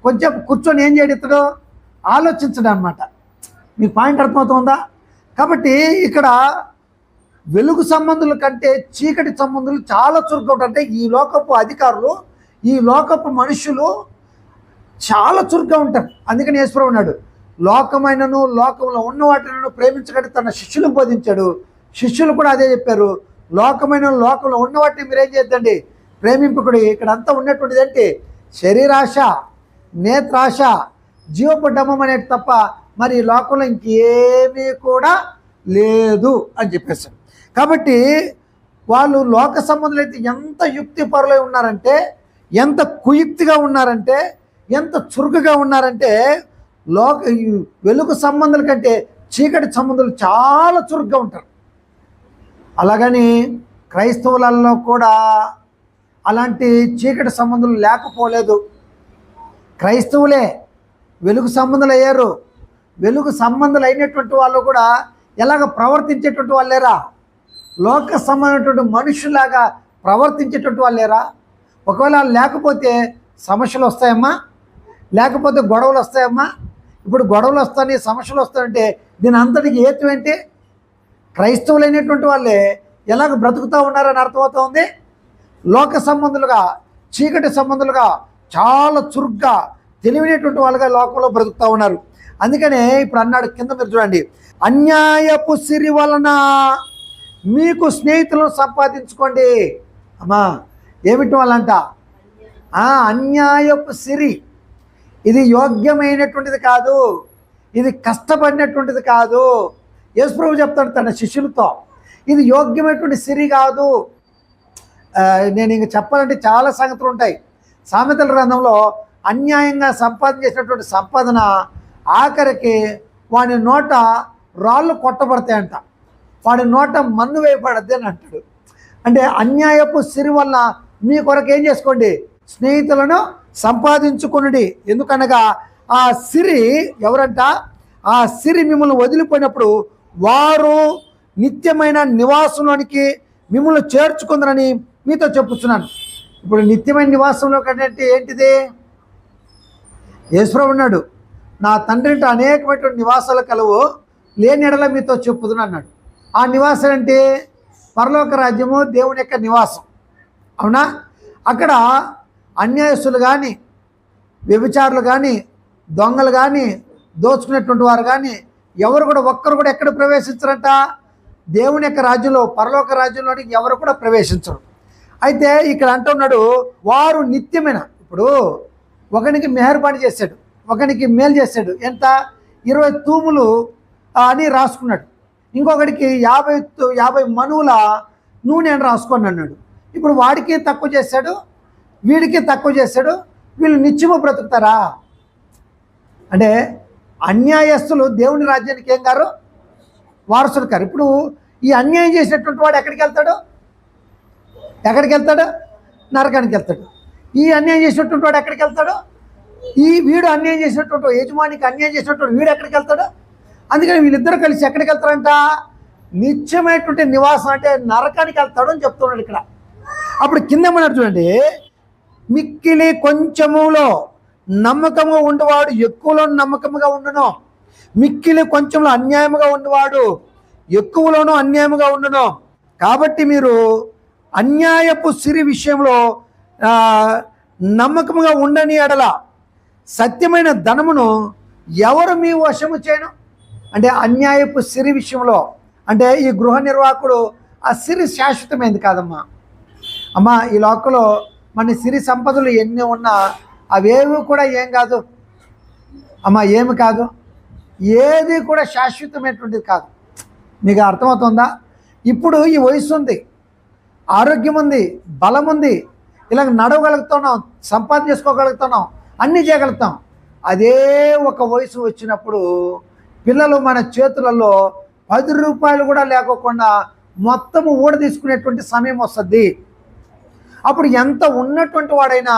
కొంచెం కూర్చొని ఏం చేయడు? ఆలోచించడం అనమాట. మీ పాయింట్ అర్థమవుతుందా? కాబట్టి ఇక్కడ వెలుగు సంబంధుల కంటే చీకటి సంబంధులు చాలా చురుగ్గా ఉంటారు. అంటే ఈ లోకపు అధికారులు, ఈ లోకపు మనుషులు చాలా చురుగ్గా ఉంటారు. అందుకని యేసుప్రభు ఉన్నాడు, లోకమైనను లోకంలో ఉన్న వాటిని ప్రేమించకండి తన శిష్యులకు బోధించాడు. శిష్యులు కూడా అదే చెప్పారు, లోకమైన లోకంలో ఉన్న వాటిని మీరేం చేద్దండి, ప్రేమింపకుడి. ఇక్కడ అంతా ఉన్నటువంటిది ఏంటి? శరీరాశ, నేత్రాశ, జీవపు డమ్మం అనేది తప్ప మరి ఈ లోకంలో ఇంకేమీ కూడా లేదు అని చెప్పేశారు. కాబట్టి వాళ్ళు లోక సంబంధులు అయితే ఎంత యుక్తి పరులై ఉన్నారంటే, ఎంత కుయుక్తిగా ఉన్నారంటే, ఎంత చురుకుగా ఉన్నారంటే, వెలుగు సంబంధుల కంటే చీకటి సంబంధులు చాలా చురుగ్గా ఉంటారు. అలాగని క్రైస్తవులలో కూడా అలాంటి చీకటి సంబంధులు లేకపోలేదు. క్రైస్తవులే వెలుగు సంబంధులు అయ్యారు. వెలుగు సంబంధులు అయినటువంటి వాళ్ళు కూడా ఎలాగ ప్రవర్తించేటువంటి వాళ్ళు లేరా? లోక సంబంధమైనటువంటి మనుషులాగా ప్రవర్తించేటువంటి వాళ్ళు లేరా? ఒకవేళ లేకపోతే సమస్యలు వస్తాయమ్మా, లేకపోతే గొడవలు వస్తాయమ్మా. ఇప్పుడు గొడవలు వస్తాయి, సమస్యలు వస్తాయంటే దీని అంతటికి హేతు ఏంటి? క్రైస్తవులైనటువంటి వాళ్ళే ఎలాగ బ్రతుకుతూ ఉన్నారని అర్థమవుతుంది. లోక సంబంధులుగా, చీకటి సంబంధులుగా చాలా చురుగ్గా తెలివినటువంటి వాళ్ళుగా లోకంలో బ్రతుకుతూ ఉన్నారు. అందుకనే ఇప్పుడు అన్నాడు కింద, మీరు చూడండి, అన్యాయపు సిరి వలన మీకు స్నేహితులను సంపాదించుకోండి. అమ్మా, ఏమిటి వాళ్ళంట? అన్యాయపు సిరి. ఇది యోగ్యమైనటువంటిది కాదు, ఇది కష్టపడినటువంటిది కాదు. యేసుప్రభు చెప్తాడు తన శిష్యులతో, ఇది యోగ్యమైనటువంటి సిరి కాదు. నేను ఇంక చెప్పాలంటే చాలా సంగతులు ఉంటాయి. సామెతల గ్రంథంలో అన్యాయంగా సంపాదన చేసినటువంటి సంపాదన ఆఖరికి వాడి నోట రాళ్ళు కొట్టబడతాయంట, వాడి నోట మన్ను వేయబడద్ది అని అంటాడు. అంటే అన్యాయపు సిరి వల్ల మీ కొరకు ఏం చేసుకోండి? స్నేహితులను సంపాదించుకొనుడి. ఎందుకనగా ఆ సిరి ఎవరంట? ఆ సిరి మిమ్మల్ని వదిలిపోయినప్పుడు వారు నిత్యమైన నివాసంలోనికి మిమ్మల్ని చేర్చుకుందరని మీతో చెప్పుచున్నాను. ఇప్పుడు నిత్యమైన నివాసంలో కంటే ఏంటిది? యేసుప్రభు ఉన్నాడు, నా తండ్రింట అనేకమైనటువంటి నివాసాలు కలవు, లేని ఎడల మీతో చెప్పుదును అన్నాడు. ఆ నివాసం అంటే పరలోక రాజ్యము, దేవుని యొక్క నివాసం. అవునా? అక్కడ అన్యాయస్తులు కానీ, వ్యభిచారులు కానీ, దొంగలు కానీ, దోచుకునేటువంటి వారు కానీ ఎవరు కూడా ఒక్కరు కూడా ఎక్కడ ప్రవేశించరంట? దేవుని యొక్క రాజ్యంలో, పరలోక రాజ్యంలోనికి ఎవరు కూడా ప్రవేశించరు. అయితే ఇక్కడ అంటున్నాడు, వారు నిత్యమైన. ఇప్పుడు ఒకనికి మెహర్బానీ చేశాడు, ఒకనికి మేలు చేశాడు. ఎంత? 20 తూములు అని రాసుకున్నాడు. ఇంకొకడికి 50 మనువుల నూనె అని రాసుకొని అన్నాడు. ఇప్పుడు వాడికి తక్కువ చేశాడు, వీడికి తక్కువ చేశాడు. వీళ్ళు నిత్యము బ్రతుకుతారా? అంటే అన్యాయస్తులు దేవుని రాజ్యానికి ఏం కారు? వారసులు కారు. ఇప్పుడు ఈ అన్యాయం చేసినటువంటి వాడు ఎక్కడికి వెళ్తాడు? నరకానికి వెళ్తాడు. ఈ అన్యాయం చేసినటువంటి వాడు ఎక్కడికి వెళ్తాడు? వీడు అన్యాయం చేసినటువంటి యజమానికి అన్యాయం చేసినటువంటి వీడు ఎక్కడికి వెళ్తాడు? అందుకని వీళ్ళిద్దరూ కలిసి ఎక్కడికి వెళ్తారంట? నిత్యమైనటువంటి నివాసం అంటే నరకానికి వెళ్తాడు అని చెప్తున్నాడు ఇక్కడ. అప్పుడు కింద ఏమన్నాడు చూడండి, మిక్కిలి కొంచెములో నమ్మకంగా ఉండేవాడు ఎక్కువలో నమ్మకంగా ఉండును. మిక్కిలి కొంచెంలో అన్యాయముగా ఉన్నవాడు ఎక్కువలోనూ అన్యాయముగా ఉండును. కాబట్టి మీరు అన్యాయపు సిరి విషయంలో నమ్మకముగా ఉండని ఎడల సత్యమైన ధనమును ఎవరు మీ వశము చేయను. అంటే అన్యాయపు సిరి విషయంలో, అంటే ఈ గృహ నిర్వాహకుడు ఆ సిరి శాశ్వతమైంది కాదమ్మా. అమ్మా, ఈ లోకంలో మన సిరి సంపదలు ఎన్ని ఉన్నా అవేవి కూడా ఏం కాదు అమ్మా, ఏమి కాదు, ఏది కూడా శాశ్వతమైనటువంటిది కాదు. మీకు అర్థమవుతుందా? ఇప్పుడు ఈ వయసు ఉంది, ఆరోగ్యం ఉంది, బలం ఉంది, ఇలా నడవగలుగుతున్నాం, సంపాదన చేసుకోగలుగుతున్నాం, అన్నీ చేయగలుగుతాం. అదే ఒక వయసు వచ్చినప్పుడు పిల్లలు మన చేతులలో 10 రూపాయలు కూడా లేకోకుండా మొత్తము ఊడ తీసుకునేటువంటి సమయం వస్తుంది. అప్పుడు ఎంత ఉన్నటువంటి వాడైనా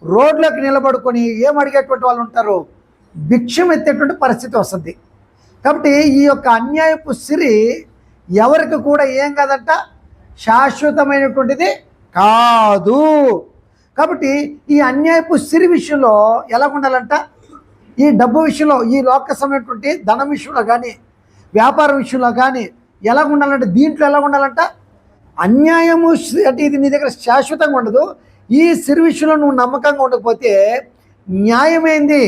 రోడ్లోకి నిలబడుకొని ఏం అడిగేటువంటి వాళ్ళు ఉంటారు, భిక్షం ఎత్తేటువంటి పరిస్థితి వస్తుంది. కాబట్టి ఈ యొక్క అన్యాయపు సిరి ఎవరికి కూడా ఏం కాదంట, శాశ్వతమైనటువంటిది కాదు. కాబట్టి ఈ అన్యాయపు సిరి విషయంలో ఎలా ఉండాలంట, ఈ డబ్బు విషయంలో, ఈ లోక సమయటువంటి ధనం విషయంలో కానీ వ్యాపారం విషయంలో కానీ ఎలా ఉండాలంటే, దీంట్లో ఎలా ఉండాలంట, అన్యాయము అంటే ఇది నీ దగ్గర శాశ్వతంగా ఉండదు. ఈ సిరి విషయంలో నువ్వు నమ్మకంగా ఉండకపోతే న్యాయమైంది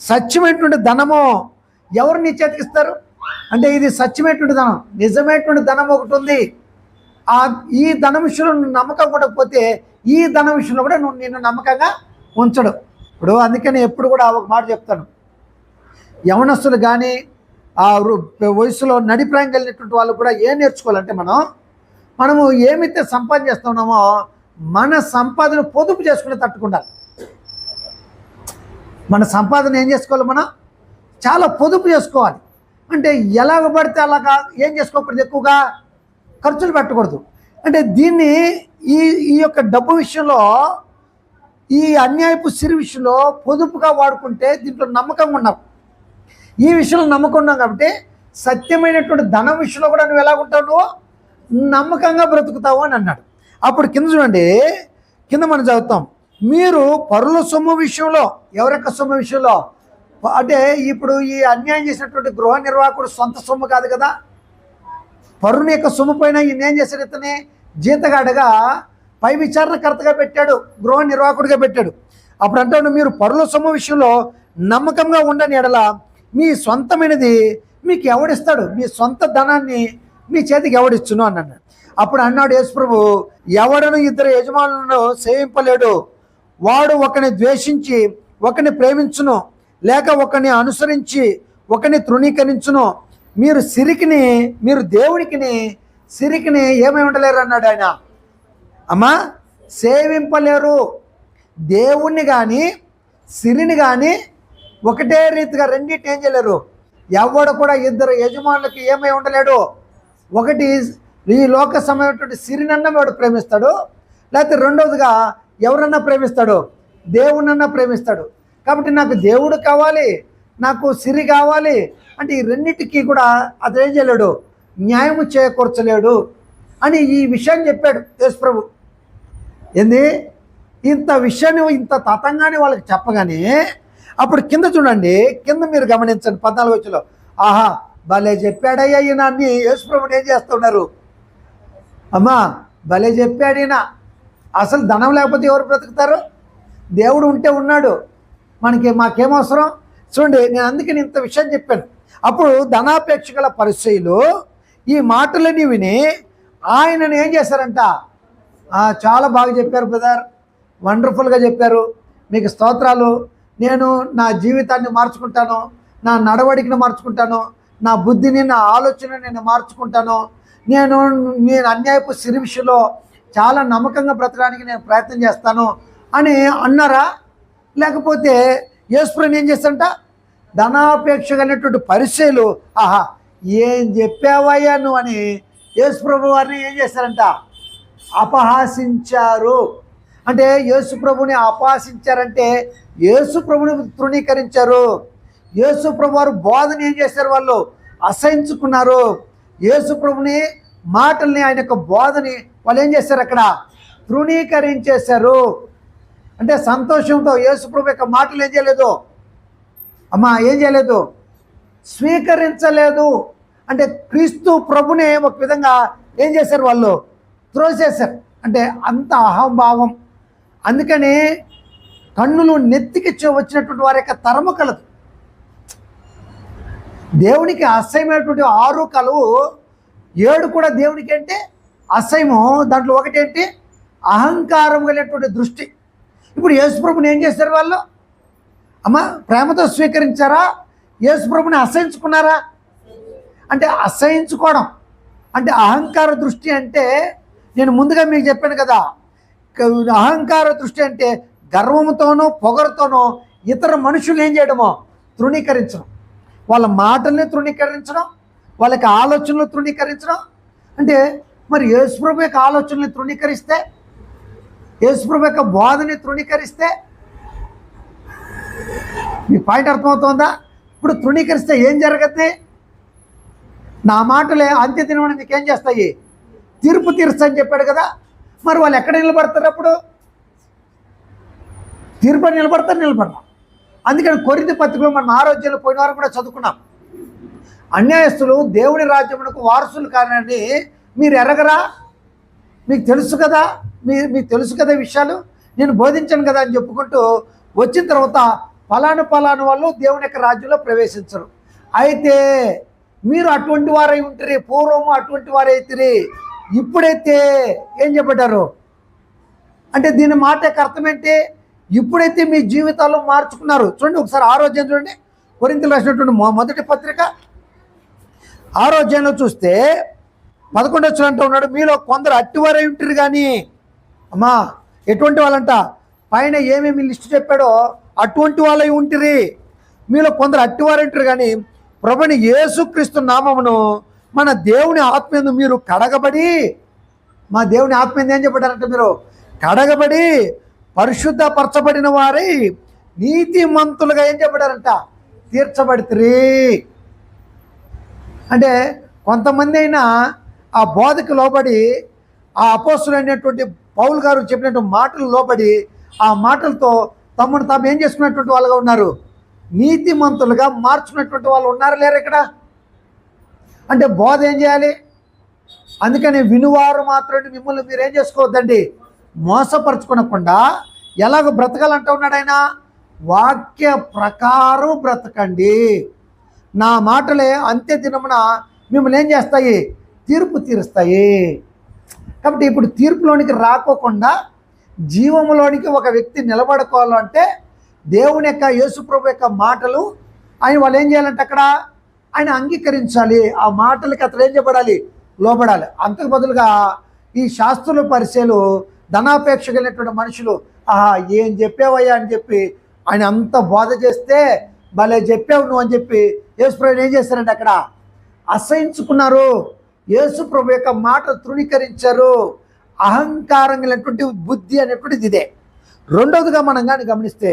సత్యమైనటువంటి ధనము ఎవరు నీ చేతికిస్తారు? అంటే ఇది సత్యమైనటువంటి ధనం, నిజమైనటువంటి ధనం ఒకటి ఉంది. ఈ ధన విషయంలో నువ్వు నమ్మకంగా ఉండకపోతే ఈ ధన విషయంలో కూడా నిన్ను నమ్మకంగా ఉంచడు. ఇప్పుడు అందుకని ఎప్పుడు కూడా ఒక మాట చెప్తాను, యవనస్తులు కానీ ఆ వయసులో నడిప్రాయం కలిగినటువంటి వాళ్ళు కూడా ఏం నేర్చుకోవాలంటే, మనము ఏమైతే సంపాదన చేస్తున్నామో మన సంపాదన పొదుపు చేసుకునే తట్టుకుండాలి. మన సంపాదన ఏం చేసుకోవాలి, మనం చాలా పొదుపు చేసుకోవాలి. అంటే ఎలాగ పడితే అలాగా ఏం చేసుకోకూడదు, ఎక్కువగా ఖర్చులు పెట్టకూడదు. అంటే దీన్ని ఈ యొక్క డబ్బు విషయంలో, ఈ అన్యాయపు సిరి విషయంలో పొదుపుగా వాడుకుంటే దీంట్లో నమ్మకంగా ఉన్నావు. ఈ విషయంలో నమ్మకం ఉన్నాం కాబట్టి సత్యమైనటువంటి ధనం విషయంలో కూడా నువ్వు ఎలాగుంటావు, నువ్వు నమ్మకంగా బ్రతుకుతావు అని అన్నాడు. అప్పుడు కింద చూడండి, కింద మనం చదువుతాం, మీరు పరుల సొమ్ము విషయంలో, ఎవరెక్క సొమ్ము విషయంలో, అంటే ఇప్పుడు ఈ అన్యాయం చేసినటువంటి గృహ నిర్వాహకుడు సొంత సొమ్ము కాదు కదా, పరుని యొక్క సొమ్ము పైన ఈయన ఏం చేశాడు, ఇతని జీతగాడగా పై విచారణకర్తగా పెట్టాడు, గృహ నిర్వాహకుడిగా పెట్టాడు. అప్పుడు అంటాడు, మీరు పరుల సొమ్ము విషయంలో నమ్మకంగా ఉండని ఎడల మీ సొంతమైనది మీకు ఎవడిస్తాడు, మీ సొంత ధనాన్ని మీ చేతికి ఎవడిచ్చును అన్నాడు. అప్పుడు అన్నాడు యేసుప్రభు, ఎవడను 2 యజమానులను సేవింపలేడు, వాడు ఒకని ద్వేషించి ఒకని ప్రేమించును, లేక ఒకని అనుసరించి ఒకని తృణీకరించును. మీరు దేవునికిని సిరికిని ఏమై ఉండలేరు అన్నాడు ఆయన. అమ్మా, సేవింపలేరు. దేవుణ్ణి కానీ సిరిని కానీ ఒకటే రీతిగా రెండింటిని ఏం చేయలేరు. ఎవడు కూడా 2 యజమానులకి ఏమై ఉండలేడు. ఒకటి ఈ లోక సమయమైనటువంటి సిరినన్నా వాడు ప్రేమిస్తాడు, లేకపోతే రెండవదిగా ఎవరన్నా ప్రేమిస్తాడు, దేవుణ్ణన్నా ప్రేమిస్తాడు. కాబట్టి నాకు దేవుడు కావాలి, నాకు సిరి కావాలి అంటే ఈ రెండింటికి కూడా అతను ఏం చేయలేడు, న్యాయము చేకూర్చలేడు అని ఈ విషయాన్ని చెప్పాడు యేసుప్రభు. ఏంది, ఇంత విషయాన్ని ఇంత తతంగానే వాళ్ళకి చెప్పగానే అప్పుడు కింద చూడండి, కింద మీరు గమనించండి 14వ వచనంలో, ఆహా భలే చెప్పాడయ్యా ఈయన అని యేసుప్రభుని ఏం చేస్తున్నారు. అమ్మా, భలే చెప్పాడు ఈయన. అసలు ధనం లేకపోతే ఎవరు బ్రతుకుతారు? దేవుడు ఉంటే ఉన్నాడు, మాకేం అవసరం. చూడండి, నేను అందుకని ఇంత విషయం చెప్పాను. అప్పుడు ధనాపేక్ష గల పరిచయులు ఈ మాటలని విని ఆయనను ఏం చేశారంట, చాలా బాగా చెప్పారు బ్రదర్, వండర్ఫుల్గా చెప్పారు, మీకు స్తోత్రాలు, నేను నా జీవితాన్ని మార్చుకుంటాను, నా నడవడికను మార్చుకుంటాను, నా బుద్ధిని నా ఆలోచనని నేను మార్చుకుంటాను, నేను అన్యాయపు సిరి విషయంలో చాలా నమ్మకంగా బ్రతకడానికి నేను ప్రయత్నం చేస్తాను అని అన్నారా? లేకపోతే యేసుప్రభుని ఏం చేస్తారంట, ధనాపేక్ష కలిగినటువంటి పరిచయులు ఆహా ఏం చెప్పావయ్యా నువ్వు అని యేసుప్రభు వారిని ఏం చేస్తారంట, అపహాసించారు. అంటే యేసుప్రభుని అపహాసించారంటే యేసుప్రభుని తృణీకరించారు. యేసుప్రభు వారు బోధన ఏం చేశారు, వాళ్ళు అసహించుకున్నారు. యేసుప్రభుని మాటల్ని, ఆయన యొక్క బోధని వాళ్ళు ఏం చేశారు, అక్కడ తృణీకరించేశారు. అంటే సంతోషంతో యేసుప్రభు యొక్క మాటలు ఏం చేయలేదు, అమ్మా ఏం చేయలేదు, స్వీకరించలేదు. అంటే క్రీస్తు ప్రభునే ఒక విధంగా ఏం చేశారు, వాళ్ళు త్రోసేశారు. అంటే అంత అహంభావం. అందుకని కన్నులు నెత్తికి వచ్చినటువంటి వారి యొక్క తరము కలదు. దేవునికి అసహ్యమైనటువంటి 6 కలువు, 7 కూడా దేవునికి అంటే అసహ్యము. దాంట్లో ఒకటి ఏంటి, అహంకారం కలిగినటువంటి దృష్టి. ఇప్పుడు యేసుప్రభుని ఏం చేశారు వాళ్ళు? ప్రేమతో స్వీకరించారా? యేసుప్రభుని అసహించుకున్నారా? అంటే అసహించుకోవడం అంటే అహంకార దృష్టి. అంటే నేను ముందుగా మీకు చెప్పాను కదా, అహంకార దృష్టి అంటే గర్వంతోనో పొగరుతోనో ఇతర మనుషులు ఏం చేయడమో, తృణీకరించడం, వాళ్ళ మాటల్ని తృణీకరించడం, వాళ్ళకి ఆలోచనలు తృణీకరించడం. అంటే మరి యేసుప్రభు యొక్క ఆలోచనల్ని తృణీకరిస్తే, యేసుప్రభు యొక్క బోధని తృణీకరిస్తే, మీ పాయింట్ అర్థమవుతుందా? ఇప్పుడు తృణీకరిస్తే ఏం జరగద్ది? నా మాటలే అంత్య దినమని నీకేం చేస్తాయి, తీర్పు తీరుస్తాయని చెప్పాడు కదా. మరి వాళ్ళు ఎక్కడ నిలబడతారు? అప్పుడు తీర్పు నిలబడతారు. అందుకని కొరింథీ పత్రికలో మనం ఆరోగ్యంలో పోయిన వారు కూడా చదువుకున్నాం. అన్యాయస్తులు దేవుని రాజ్యమునకు వారసులు కానని మీరు ఎరగరా? మీకు తెలుసు కదా, మీకు తెలుసు కదా విషయాలు, నేను బోధించాను కదా అని చెప్పుకుంటూ వచ్చిన తర్వాత ఫలాను వాళ్ళు దేవుని యొక్క రాజ్యంలో ప్రవేశించరు. అయితే మీరు అటువంటి వారై ఉంటారు, పూర్వము అటువంటి వారైతే, ఇప్పుడైతే ఏం చెప్పారు అంటే దీని మాట యొక్క అర్థం ఏంటి? ఇప్పుడైతే మీ జీవితాల్లో మార్చుకున్నారు. చూడండి ఒకసారి ఆరోగ్యం చూడండి, కొరింథీయులకు రాసినటువంటి మొదటి పత్రిక 6వ అధ్యాయంలో చూస్తే 11వ వచనం ఉన్నాడు, మీలో కొందరు అట్టివారై ఉంటారు. కానీ ఎటువంటి వాళ్ళంట? పైన ఏమేమి లిస్టు చెప్పాడో అటువంటి వాళ్ళై ఉంటుంది. మీలో కొందరు అట్టివారై ఉంటారు. కానీ ప్రభుని యేసుక్రీస్తు నామమును మన దేవుని ఆత్మయందు మీరు కడగబడి, మా దేవుని ఆత్మయందు ఏం చెప్పారంటే మీరు కడగబడి పరిశుద్ధపరచబడిన వారై నీతిమంతులుగా ఏం చెప్పారంట, తీర్చబడితే. అంటే కొంతమంది అయినా ఆ బోధకు లోబడి, ఆ అపోస్తులైనటువంటి పౌలు గారు చెప్పినటువంటి మాటలు లోబడి, ఆ మాటలతో తమను తాము ఏం చేసుకున్నటువంటి వాళ్ళుగా ఉన్నారు, నీతిమంతులుగా మార్చుకున్నటువంటి వాళ్ళు ఉన్నారు లేరు ఇక్కడ? అంటే బోధ ఏం చేయాలి? అందుకని వినువారు మాత్రం మిమ్మల్ని మీరు ఏం చేసుకోవద్దండి, మోసపరచుకోనకుండా ఎలాగ బ్రతకాలంటూ ఉన్నాడు ఆయన, వాక్య ప్రకారం బ్రతకండి, నా మాటలే అంత్య దినమున మిమ్మల్ని ఏం చేస్తాయి, తీర్పు తీరుస్తాయి. కాబట్టి ఇప్పుడు తీర్పులోనికి రాకోకుండా జీవములోనికి ఒక వ్యక్తి నిలబడుకోవాలంటే దేవుని యొక్క యేసుప్రభు యొక్క మాటలు ఆయన వాళ్ళు ఏం చేయాలంటే అక్కడ ఆయన అంగీకరించాలి. ఆ మాటలకి అతను ఏం చెప్పడాలి, లోబడాలి. అంతకు బదులుగా ఈ శాస్త్రుల పరిచయలు ధనాపేక్ష కలిగినటువంటి మనుషులు ఏం చెప్పావయ్యా అని చెప్పి ఆయన అంత బోధ చేస్తే భలే చెప్పావు నువ్వు అని చెప్పి యేసుప్రభుని ఏం చేశారంటే అక్కడ అసహించుకున్నారు. యేసుప్రభు యొక్క మాట తృణీకరించారు. అహంకారం కలిగినటువంటి బుద్ధి అనేటువంటిది ఇదే. రెండవదిగా మనం కానీ గమనిస్తే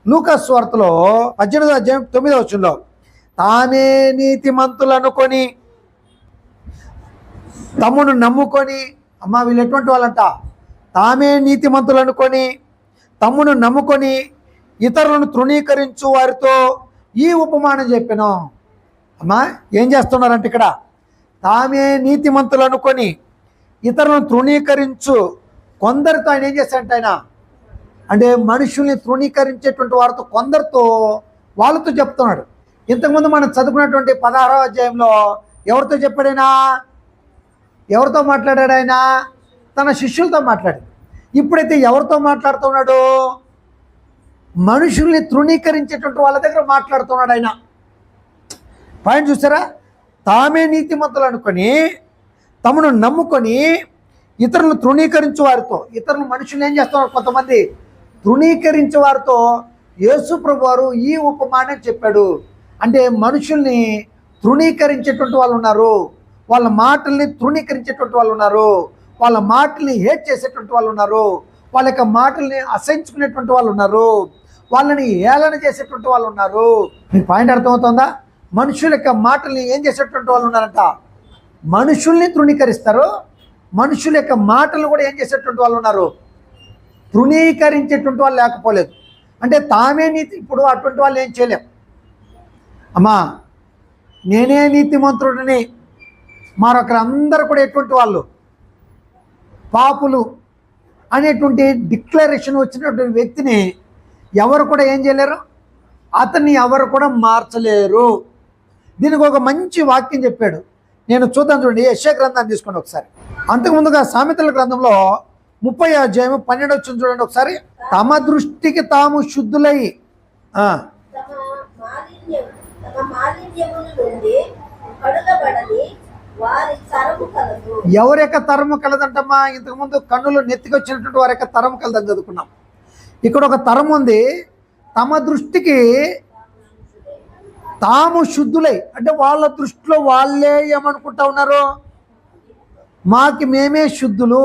లూకా సువార్తలో 18వ అధ్యాయం 9వ వచనంలో తామే నీతిమంతులు అనుకొని తమ్మును నమ్ముకొని, వీళ్ళు ఎటువంటి వాళ్ళంట, తామే నీతిమంతులు అనుకొని తమ్మును నమ్ముకొని ఇతరులను తృణీకరించు వారితో ఈ ఉపమానం చెప్పాను. ఏం చేస్తున్నారంటే ఇక్కడ తామే నీతిమంతులు అనుకొని ఇతరులను తృణీకరించు కొందరితో ఆయన ఏం చేస్తాడంటే ఆయన అంటే మనుషుల్ని తృణీకరించేటువంటి వారితో కొందరితో వాళ్ళతో చెప్తున్నాడు. ఇంతకుముందు మనం చదువుకున్నటువంటి 16వ అధ్యాయంలో ఎవరితో చెప్పాడైనా, ఎవరితో మాట్లాడాడు ఆయన? తన శిష్యులతో మాట్లాడి. ఇప్పుడైతే ఎవరితో మాట్లాడుతున్నాడు? మనుషుల్ని తృణీకరించేటువంటి వాళ్ళ దగ్గర మాట్లాడుతున్నాడు ఆయన. పాయింట్ చూసారా? తామే నీతిమంతులు అనుకొని తమను నమ్ముకొని ఇతరులను తృణీకరించే వారితో, ఇతరులు మనుషులు ఏం చేస్తున్నారు, కొంతమంది తృణీకరించే వారితో యేసు ప్రభు వారు ఈ ఉపమానం చెప్పాడు. అంటే మనుషుల్ని తృణీకరించేటువంటి వాళ్ళు ఉన్నారు, వాళ్ళ మాటల్ని తృణీకరించేటువంటి వాళ్ళు ఉన్నారు, వాళ్ళ మాటల్ని హేట్ చేసేటువంటి వాళ్ళు ఉన్నారు, వాళ్ళ యొక్క మాటల్ని అసహించుకునేటువంటి వాళ్ళు ఉన్నారు, వాళ్ళని ఏళన చేసేటువంటి వాళ్ళు ఉన్నారు. మీకు పాయింట్ అర్థమవుతుందా? మనుషుల యొక్క మాటల్ని ఏం చేసేటువంటి వాళ్ళు ఉన్నారంట, మనుషుల్ని తృణీకరిస్తారు. మనుషుల యొక్క మాటలు కూడా ఏం చేసేటువంటి వాళ్ళు ఉన్నారు, తృణీకరించేటువంటి వాళ్ళు లేకపోలేదు. అంటే తామే నీతి. ఇప్పుడు అటువంటి వాళ్ళు ఏం చేయలేం. నేనే నీతిమంతుడిని, మరొకరందరూ కూడా ఎటువంటి వాళ్ళు పాపులు అనేటువంటి డిక్లరేషన్ వచ్చినటువంటి వ్యక్తిని ఎవరు కూడా ఏం చేయలేరు, అతన్ని ఎవరు కూడా మార్చలేరు. దీనికి ఒక మంచి వాక్యం చెప్పాడు. నేను చూద్దాం, చూడండి. యెషయా గ్రంథాన్ని తీసుకోండి ఒకసారి. అంతకుముందుగా సామెతల గ్రంథంలో 30వ అధ్యాయం 12 వచ్చింది చూడండి ఒకసారి. తమ దృష్టికి తాము శుద్ధులై ఎవరి యొక్క తరము కలదంటమ్మా? ఇంతకుముందు కన్నులు నెత్తికి వచ్చినటువంటి వారి యొక్క తరము కలదని చదువుకున్నాం. ఇక్కడ ఒక తరం ఉంది, తమ దృష్టికి తాము శుద్ధులై, అంటే వాళ్ళ దృష్టిలో వాళ్ళే ఏమనుకుంటా ఉన్నారు, మాకి మేమే శుద్ధులు.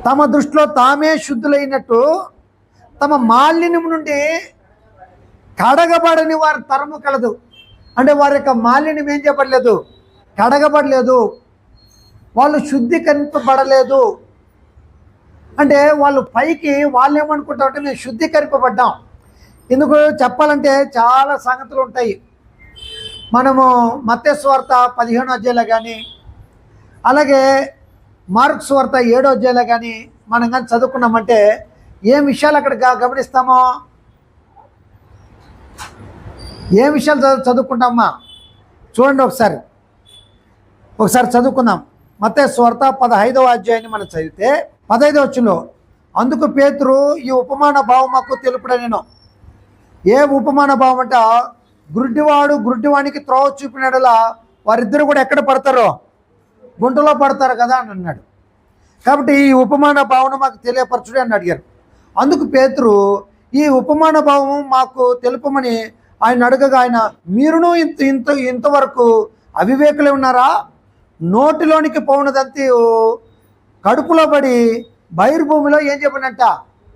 తమ దృష్టిలో తామే శుద్ధులైనట్టు తమ మాలిన్యం నుండి కడగబడని వారి తరము కలదు. అంటే వారి యొక్క మాలిన్యం ఏం చెప్పట్లేదు, కడగబడలేదు, వాళ్ళు శుద్ధీకరింపబడలేదు. అంటే వాళ్ళు పైకి వాళ్ళు ఏమనుకుంటారంటే మేము శుద్ధీకరింపబడ్డాం. ఎందుకు చెప్పాలంటే చాలా సంగతులు ఉంటాయి. మనము మత్తయి సువార్త 15వ అధ్యాయంలో కానీ, అలాగే మార్కు సువార్త 7వ అధ్యాయంలో కానీ మనం కానీ చదువుకున్నామంటే ఏం విషయాలు అక్కడ గమనిస్తామో, ఏం విషయాలు చదువుకుంటామా చూడండి. ఒకసారి చదువుకుందాం. మత్తయి సువార్త 15వ అధ్యాయాన్ని మనం చదివితే 15వ వచనంలో, అందుకు పేతురు ఈ ఉపమాన భావం మాకు తెలుపుడా. నేను ఏ ఉపమాన భావం అంటే, గుడ్డివాడు గుడ్డివానికి త్రోవ చూపినలా వారిద్దరు కూడా ఎక్కడ పడతారో, గుంటలో పడతారు కదా అని అన్నాడు. కాబట్టి ఈ ఉపమాన భావన మాకు తెలియపరచుడే అని అడిగారు. అందుకు పేతురు ఈ ఉపమాన భావం మాకు తెలుపమని ఆయన అడగగా, ఆయన మీరును ఇంతవరకు అవివేకులే ఉన్నారా? నోటిలోనికి పోవునదంతి కడుపులో పడి బహిర్భూమిలో ఏం చెప్పినట్ట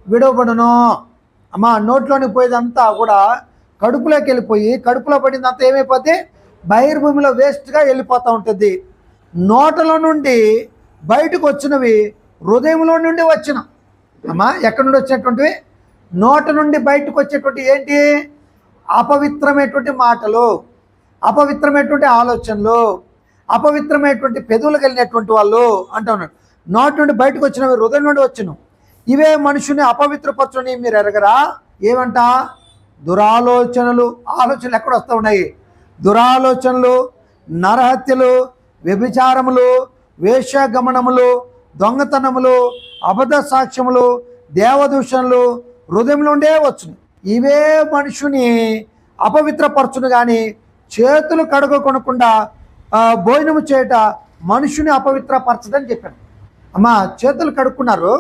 విడవబడును. అమ్మా, నోట్లోనికి పోయేదంతా కూడా కడుపులోకి వెళ్ళిపోయి, కడుపులో పడిందంతా ఏమైపోతే బహిర్భూమిలో వేస్ట్గా వెళ్ళిపోతూ ఉంటుంది. నోటలో నుండి బయటకు వచ్చినవి హృదయంలో నుండి వచ్చిన, అమ్మా ఎక్కడి నుండి వచ్చినటువంటివి, నోట నుండి బయటకు వచ్చేటువంటి ఏంటి, అపవిత్రమైనటువంటి మాటలు, అపవిత్రమైనటువంటి ఆలోచనలు, అపవిత్రమైనటువంటి పెదవులు కలిగినటువంటి వాళ్ళు అంటూ ఉన్నాడు. నోటి నుండి బయటకు వచ్చినవి హృదయం నుండి వచ్చును, ఇవే మనుషుని అపవిత్రపరచుని మీరు ఎరగరా. ఏమంట, దురాలోచనలు. ఆలోచనలు ఎక్కడ వస్తూ ఉన్నాయి, దురాలోచనలు, నరహత్యలు, వ్యభిచారములు, వేశ్యాగమనములు, దొంగతనములు, అబద్ధ సాక్ష్యములు, దేవదూషణలు హృదయం నుండే వచ్చును. ఇవే మనుషుని అపవిత్రపరచును. కానీ చేతులు కడుగొనకుండా భోజనము చేయట మనుషుని అపవిత్రపరచదని చెప్పాను. అమ్మా, చేతులు కడుక్కున్నారు,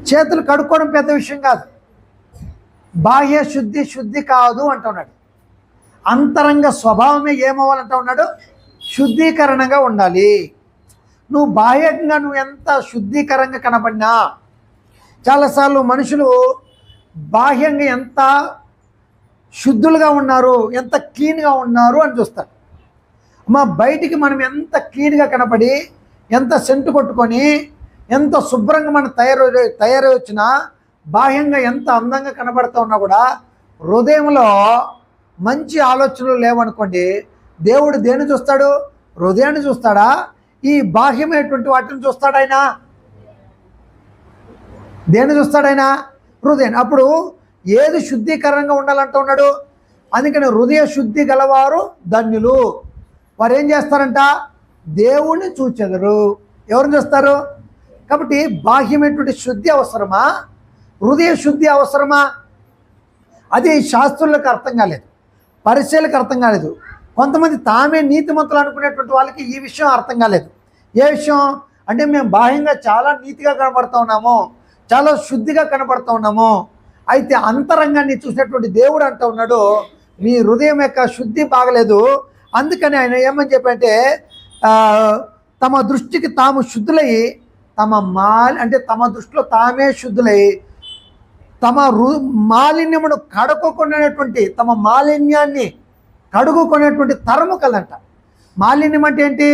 చేతులు కడుక్కోవడం పెద్ద విషయం కాదు. బాహ్య శుద్ధి కాదు అంటున్నాడు. అంతరంగ స్వభావమే ఏమవ్వాలంటా ఉన్నాడు, శుద్ధీకరణగా ఉండాలి. నువ్వు బాహ్యంగా నువ్వు ఎంత శుద్ధీకరంగా కనబడినా, చాలాసార్లు మనుషులు బాహ్యంగా ఎంత శుద్ధులుగా ఉన్నారు, ఎంత క్లీన్గా ఉన్నారు అని చూస్తారు. అమ్మా, బయటికి మనం ఎంత క్లీన్గా కనపడి, ఎంత సెంటు కొట్టుకొని, ఎంత శుభ్రంగా మనం తయారై వచ్చినా, బాహ్యంగా ఎంత అందంగా కనబడుతూ ఉన్నా కూడా హృదయంలో మంచి ఆలోచనలు లేవనుకోండి, దేవుడు దేన్ని చూస్తాడు, హృదయాన్ని చూస్తాడా, ఈ బాహ్యమైనటువంటి వాటిని చూస్తాడు ఆయన? దేన్ని చూస్తాడైనా? హృదయం. అప్పుడు ఏది శుద్ధీకరంగా ఉండాలంటూ ఉన్నాడు. అందుకని హృదయ శుద్ధి గలవారు ధన్యులు. వారు ఏం చేస్తారంట, దేవుణ్ణి చూచెదరు. ఎవరిని చూస్తారు? కాబట్టి బాహ్యమైనటువంటి శుద్ధి అవసరమా, హృదయ శుద్ధి అవసరమా? అది శాస్త్రులకు అర్థం కాలేదు, పరిచయాలకు అర్థం కాలేదు. కొంతమంది తామే నీతిమంతులు అనుకునేటువంటి వాళ్ళకి ఈ విషయం అర్థం కాలేదు. ఏ విషయం అంటే, మేము బాహ్యంగా చాలా నీతిగా కనబడుతూ ఉన్నాము, చాలా శుద్ధిగా కనబడుతూ ఉన్నాము, అయితే అంతరంగాన్ని చూసినటువంటి దేవుడు అంటూ ఉన్నాడు, మీ హృదయం యొక్క శుద్ధి బాగలేదు. అందుకని ఆయన ఏమని చెప్పంటే, తమ దృష్టికి తాము శుద్ధులై, తమ దృష్టిలో తామే శుద్ధులై, తమ మాలిన్యమును కడుక్కునేటువంటి, తమ మాలిన్యాన్ని కడుగుకునేటువంటి తరము కదంట. మాలిన్యం అంటే ఏంటి?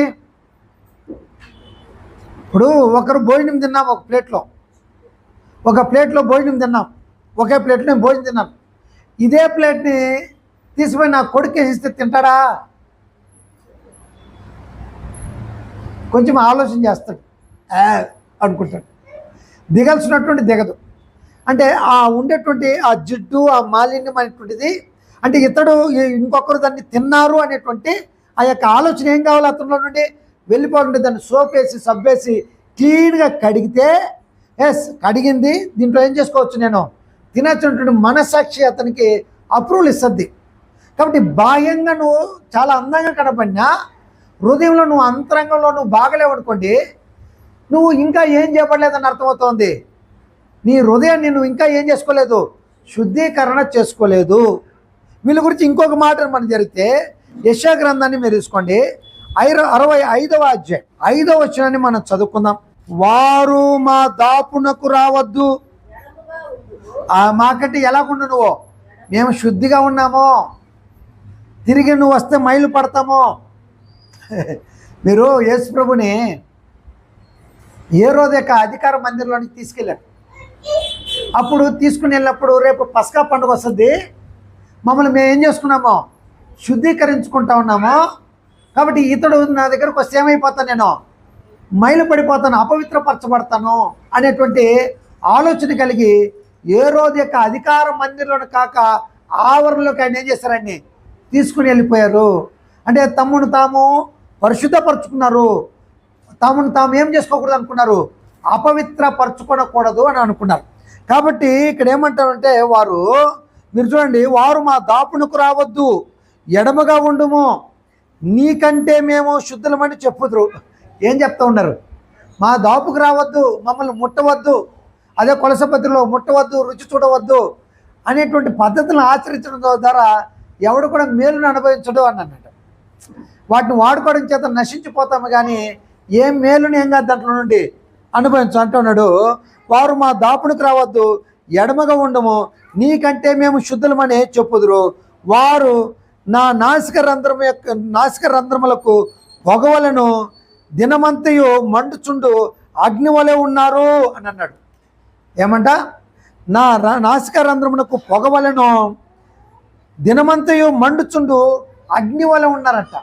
ఇప్పుడు ఒకరు భోజనం తిన్నాం, ఒక ప్లేట్లో భోజనం తిన్నాం, ఒకే ప్లేట్లో నేను భోజనం తిన్నాను. ఇదే ప్లేట్ని తీసిపోయి నా కొడుకు వేసిస్తే తింటాడా? కొంచెం ఆలోచన చేస్తాడు, అనుకుంటాడు. దిగాల్సినటువంటి దిగదు. అంటే ఆ ఉండేటువంటి ఆ జిడ్డు, ఆ మాలిన్యం అనేటువంటిది, అంటే ఇతడు ఇంకొకరు దాన్ని తిన్నారు అనేటువంటి ఆ యొక్క ఆలోచన ఏం కావాలి అతనిలో నుండి వెళ్ళిపోతుంటే దాన్ని సోప్ వేసి సబ్బేసి క్లీన్గా కడిగితే కడిగింది, దీంట్లో ఏం చేసుకోవచ్చు, నేను తినచ్చినటువంటి మనసాక్షి అతనికి అప్రూవల్ ఇస్తుంది. కాబట్టి బాహ్యంగా నువ్వు చాలా అందంగా కనపడినా హృదయంలో నువ్వు అంతరంగంలో నువ్వు బాగలేవు అనుకోండి, నువ్వు ఇంకా ఏం చేయబడలేదని అర్థమవుతోంది. నీ హృదయాన్ని నువ్వు ఇంకా ఏం చేసుకోలేదు, శుద్ధీకరణ చేసుకోలేదు. వీళ్ళ గురించి ఇంకొక మాట మనం జరిగితే యెషయా గ్రంథాన్ని మీరు తీసుకోండి, 65వ అధ్యాయం 5వ వచనాన్ని మనం చదువుకుందాం. వారు మా దాపునకు రావద్దు. మాకంటే ఎలాగుండు నువ్వు, మేము శుద్ధిగా ఉన్నామో, తిరిగి నువ్వు వస్తే మైలు పడతామో. మీరు యేసు ప్రభుని ఏ రోజు యొక్క అధికార మందిరంలోనికి తీసుకెళ్ళారు. అప్పుడు తీసుకుని వెళ్ళినప్పుడు రేపు పస్కా పండుగ వస్తుంది, మమ్మల్ని మేము ఏం చేసుకున్నామో శుద్ధీకరించుకుంటా ఉన్నాము. కాబట్టి ఇతడు నా దగ్గరకు వస్తే ఏమైపోతాను, నేను మైలు పడిపోతాను, అపవిత్రపరచబడతాను అనేటువంటి ఆలోచన కలిగి ఏ రోజు యొక్క అధికార మందిరంలోని కాక ఆవరణలోకి ఆయన ఏం చేశారని తీసుకుని వెళ్ళిపోయారు. అంటే తమ్మును తాము పరిశుద్ధపరచుకున్నారు, తమను తాము ఏం చేసుకోకూడదు అనుకున్నారు, అపవిత్రపరచుకోకూడదు అని అనుకున్నారు. కాబట్టి ఇక్కడ ఏమంటారంటే వారు, మీరు చూడండి, వారు మా దాపునకు రావద్దు, ఎడమగా ఉండుము, నీకంటే మేము శుద్ధులమని చెప్పుదురు. ఏం చెప్తా ఉన్నారు, మా దాపుకు రావద్దు, మమ్మల్ని ముట్టవద్దు, అదే కొలసపత్రిలో ముట్టవద్దు, రుచి చూడవద్దు అనేటువంటి పద్ధతులను ఆచరించడం ద్వారా ఎవడు కూడా మేలును అనుభవించడు అని అన్నట్టు. వాటిని వాడుకోవడం చేత నశించిపోతాము, కానీ ఏం మేలుని ఏం కాదు దాంట్లో నుండి అనుభవించు అంటున్నాడు. వారు మా దాపునికి రావద్దు, ఎడమగా ఉండము, నీకంటే మేము శుద్ధులమని చెప్పుదురు. వారు నా నాసిక రంధ్రములకు పొగవలను దినమంతయు మండుచుండు అగ్నివలే ఉన్నారు అని అన్నాడు. ఏమంట, నా నాసిక రంధ్రములకు పొగవలను దినమంతయు మండుచుండు అగ్నివలే ఉన్నారంట.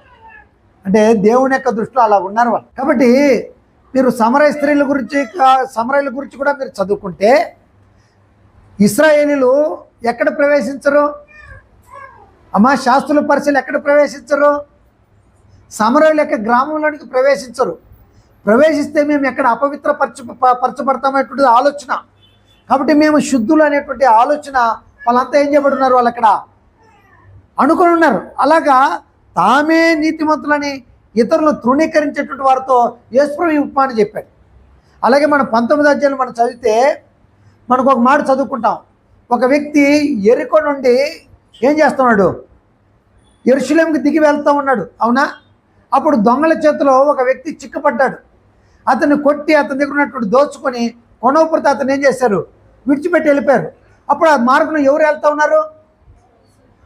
అంటే దేవుని యొక్క దృష్టిలో అలా ఉన్నారు వాళ్ళు. కాబట్టి మీరు సమరయుల గురించి కూడా మీరు చదువుకుంటే, ఇశ్రాయేలీలు ఎక్కడ ప్రవేశించరు అమ్మా, శాస్త్రుల పరిచయలు ఎక్కడ ప్రవేశించరు, సమరయుల యొక్క గ్రామంలోనికి ప్రవేశించరు. ప్రవేశిస్తే మేము ఎక్కడ పరచబడతామనేటువంటిది ఆలోచన. కాబట్టి మేము శుద్ధులు అనేటువంటి ఆలోచన వాళ్ళంతా ఏం చేయబడున్నారు, వాళ్ళు అక్కడ అనుకుని ఉన్నారు. అలాగా తామే నీతిమంతులని ఇతరులను తృణీకరించేటువంటి వారితో యేసుప్రభు ఉపమానం చెప్పాడు. అలాగే మన 19వ అధ్యాయంలో మనం చదివితే మనకు ఒక మాట చదువుకుంటాం. ఒక వ్యక్తి యెరికో నుండి ఏం చేస్తున్నాడు, యెరూషలేముకి దిగి వెళ్తూ ఉన్నాడు, అవునా? అప్పుడు దొంగల చేతిలో ఒక వ్యక్తి చిక్కుపడ్డాడు. అతన్ని కొట్టి అతని దగ్గర ఉన్నటువంటి దోచుకొని కొనవపడితే అతను ఏం చేశారు, విడిచిపెట్టి వెళ్ళిపోయారు. అప్పుడు ఆ మార్గంలో ఎవరు వెళ్తూ ఉన్నారు,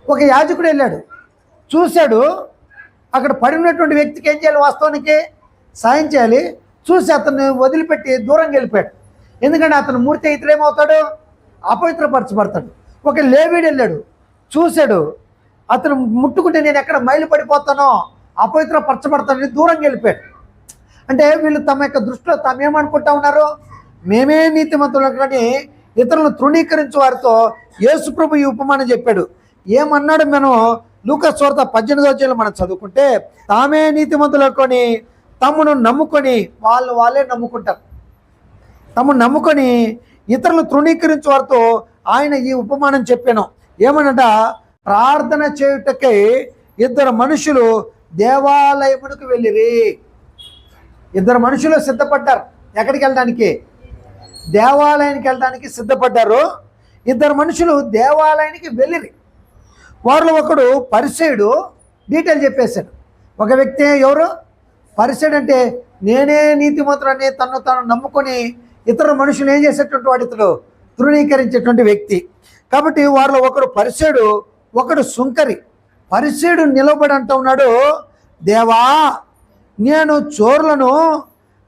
ఒక యాజకుడు వెళ్ళాడు, చూశాడు, అక్కడ పడి ఉన్నటువంటి వ్యక్తికి ఏం చేయాలి, వాస్తవానికి సాయం చేయాలి. చూసి అతన్ని వదిలిపెట్టి దూరంగా వెళ్ళిపోయాడు. ఎందుకంటే అతను మూర్తి ఇతడు ఏమవుతాడు, అపవిత్రపరచబడతాడు. ఒక లేవీడు వెళ్ళాడు, చూశాడు, అతను ముట్టుకుంటే నేను ఎక్కడ మైలు పడిపోతానో, అపవిత్రపరచబడతానని దూరంగా వెళ్ళిపోయాడు. అంటే వీళ్ళు తమ యొక్క దృష్టిలో తాము ఏమనుకుంటా ఉన్నారు, మేమే నీతిమంతులు, కానీ ఇతరులను తృణీకరించే వారితో యేసుప్రభు ఈ ఉపమానం చెప్పాడు. ఏమన్నాడు, మనం లూకా సువార్త 18వ అధ్యాయంలో మనం చదువుకుంటే, తామే నీతిమంతులు అనుకొని తమను నమ్ముకొని వాళ్ళే నమ్ముకుంటారు. తమను నమ్ముకొని ఇతరులను తృణీకరించే వారితో ఆయన ఈ ఉపమానం చెప్పాను. ఏమనట, ప్రార్థన చేయుటకై 2 మనుషులు దేవాలయమునకు వెళ్ళిరి. 2 మనుషులు సిద్ధపడ్డారు. ఎక్కడికి వెళ్ళడానికి, దేవాలయానికి వెళ్ళడానికి సిద్ధపడ్డారు. 2 మనుషులు దేవాలయానికి వెళ్ళిరి. వారిలో ఒకడు పరిసయుడు, డీటెయిల్ చెప్పేశాడు. ఒక వ్యక్తి ఎవరు, పరిసయుడు అంటే నేనే నీతిమంతుడని తను నమ్ముకొని ఇతర మనుషులు ఏం చేసేటువంటి వాడితో తృణీకరించేటువంటి వ్యక్తి. కాబట్టి వారిలో ఒకడు పరిసయుడు, ఒకడు సుంకరి. పరిసయుడు నిలబడి అంటూ ఉన్నాడు, దేవా, నేను చోరులను,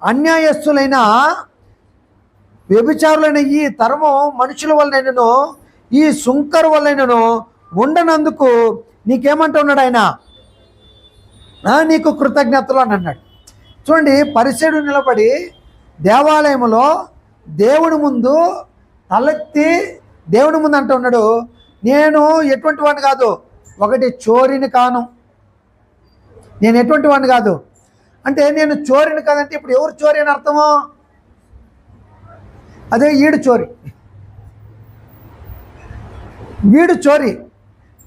అన్యాయస్తులైన వ్యభిచారులైన ఈ తరము మనుషుల వల్లనైనను ఈ సుంకరు వల్లనైనను ఉండనందుకు నీకేమంటున్నాడు ఆయన? నీకు కృతజ్ఞతలు అని అన్నాడు. చూడండి, పరిసయ్యుడు నిలబడి దేవాలయంలో దేవుని ముందు తలెత్తి దేవుని ముందు అంటున్నాడు, నేను ఎటువంటి వాడిని కాదు, ఒకటి చోరీని కాను, నేను ఎటువంటి వాడిని కాదు అంటే, నేను చోరీని కాదంటే ఇప్పుడు ఎవరు చోరీ అని అర్థము? అదే ఈడు చోరీ, వీడు చోరీ.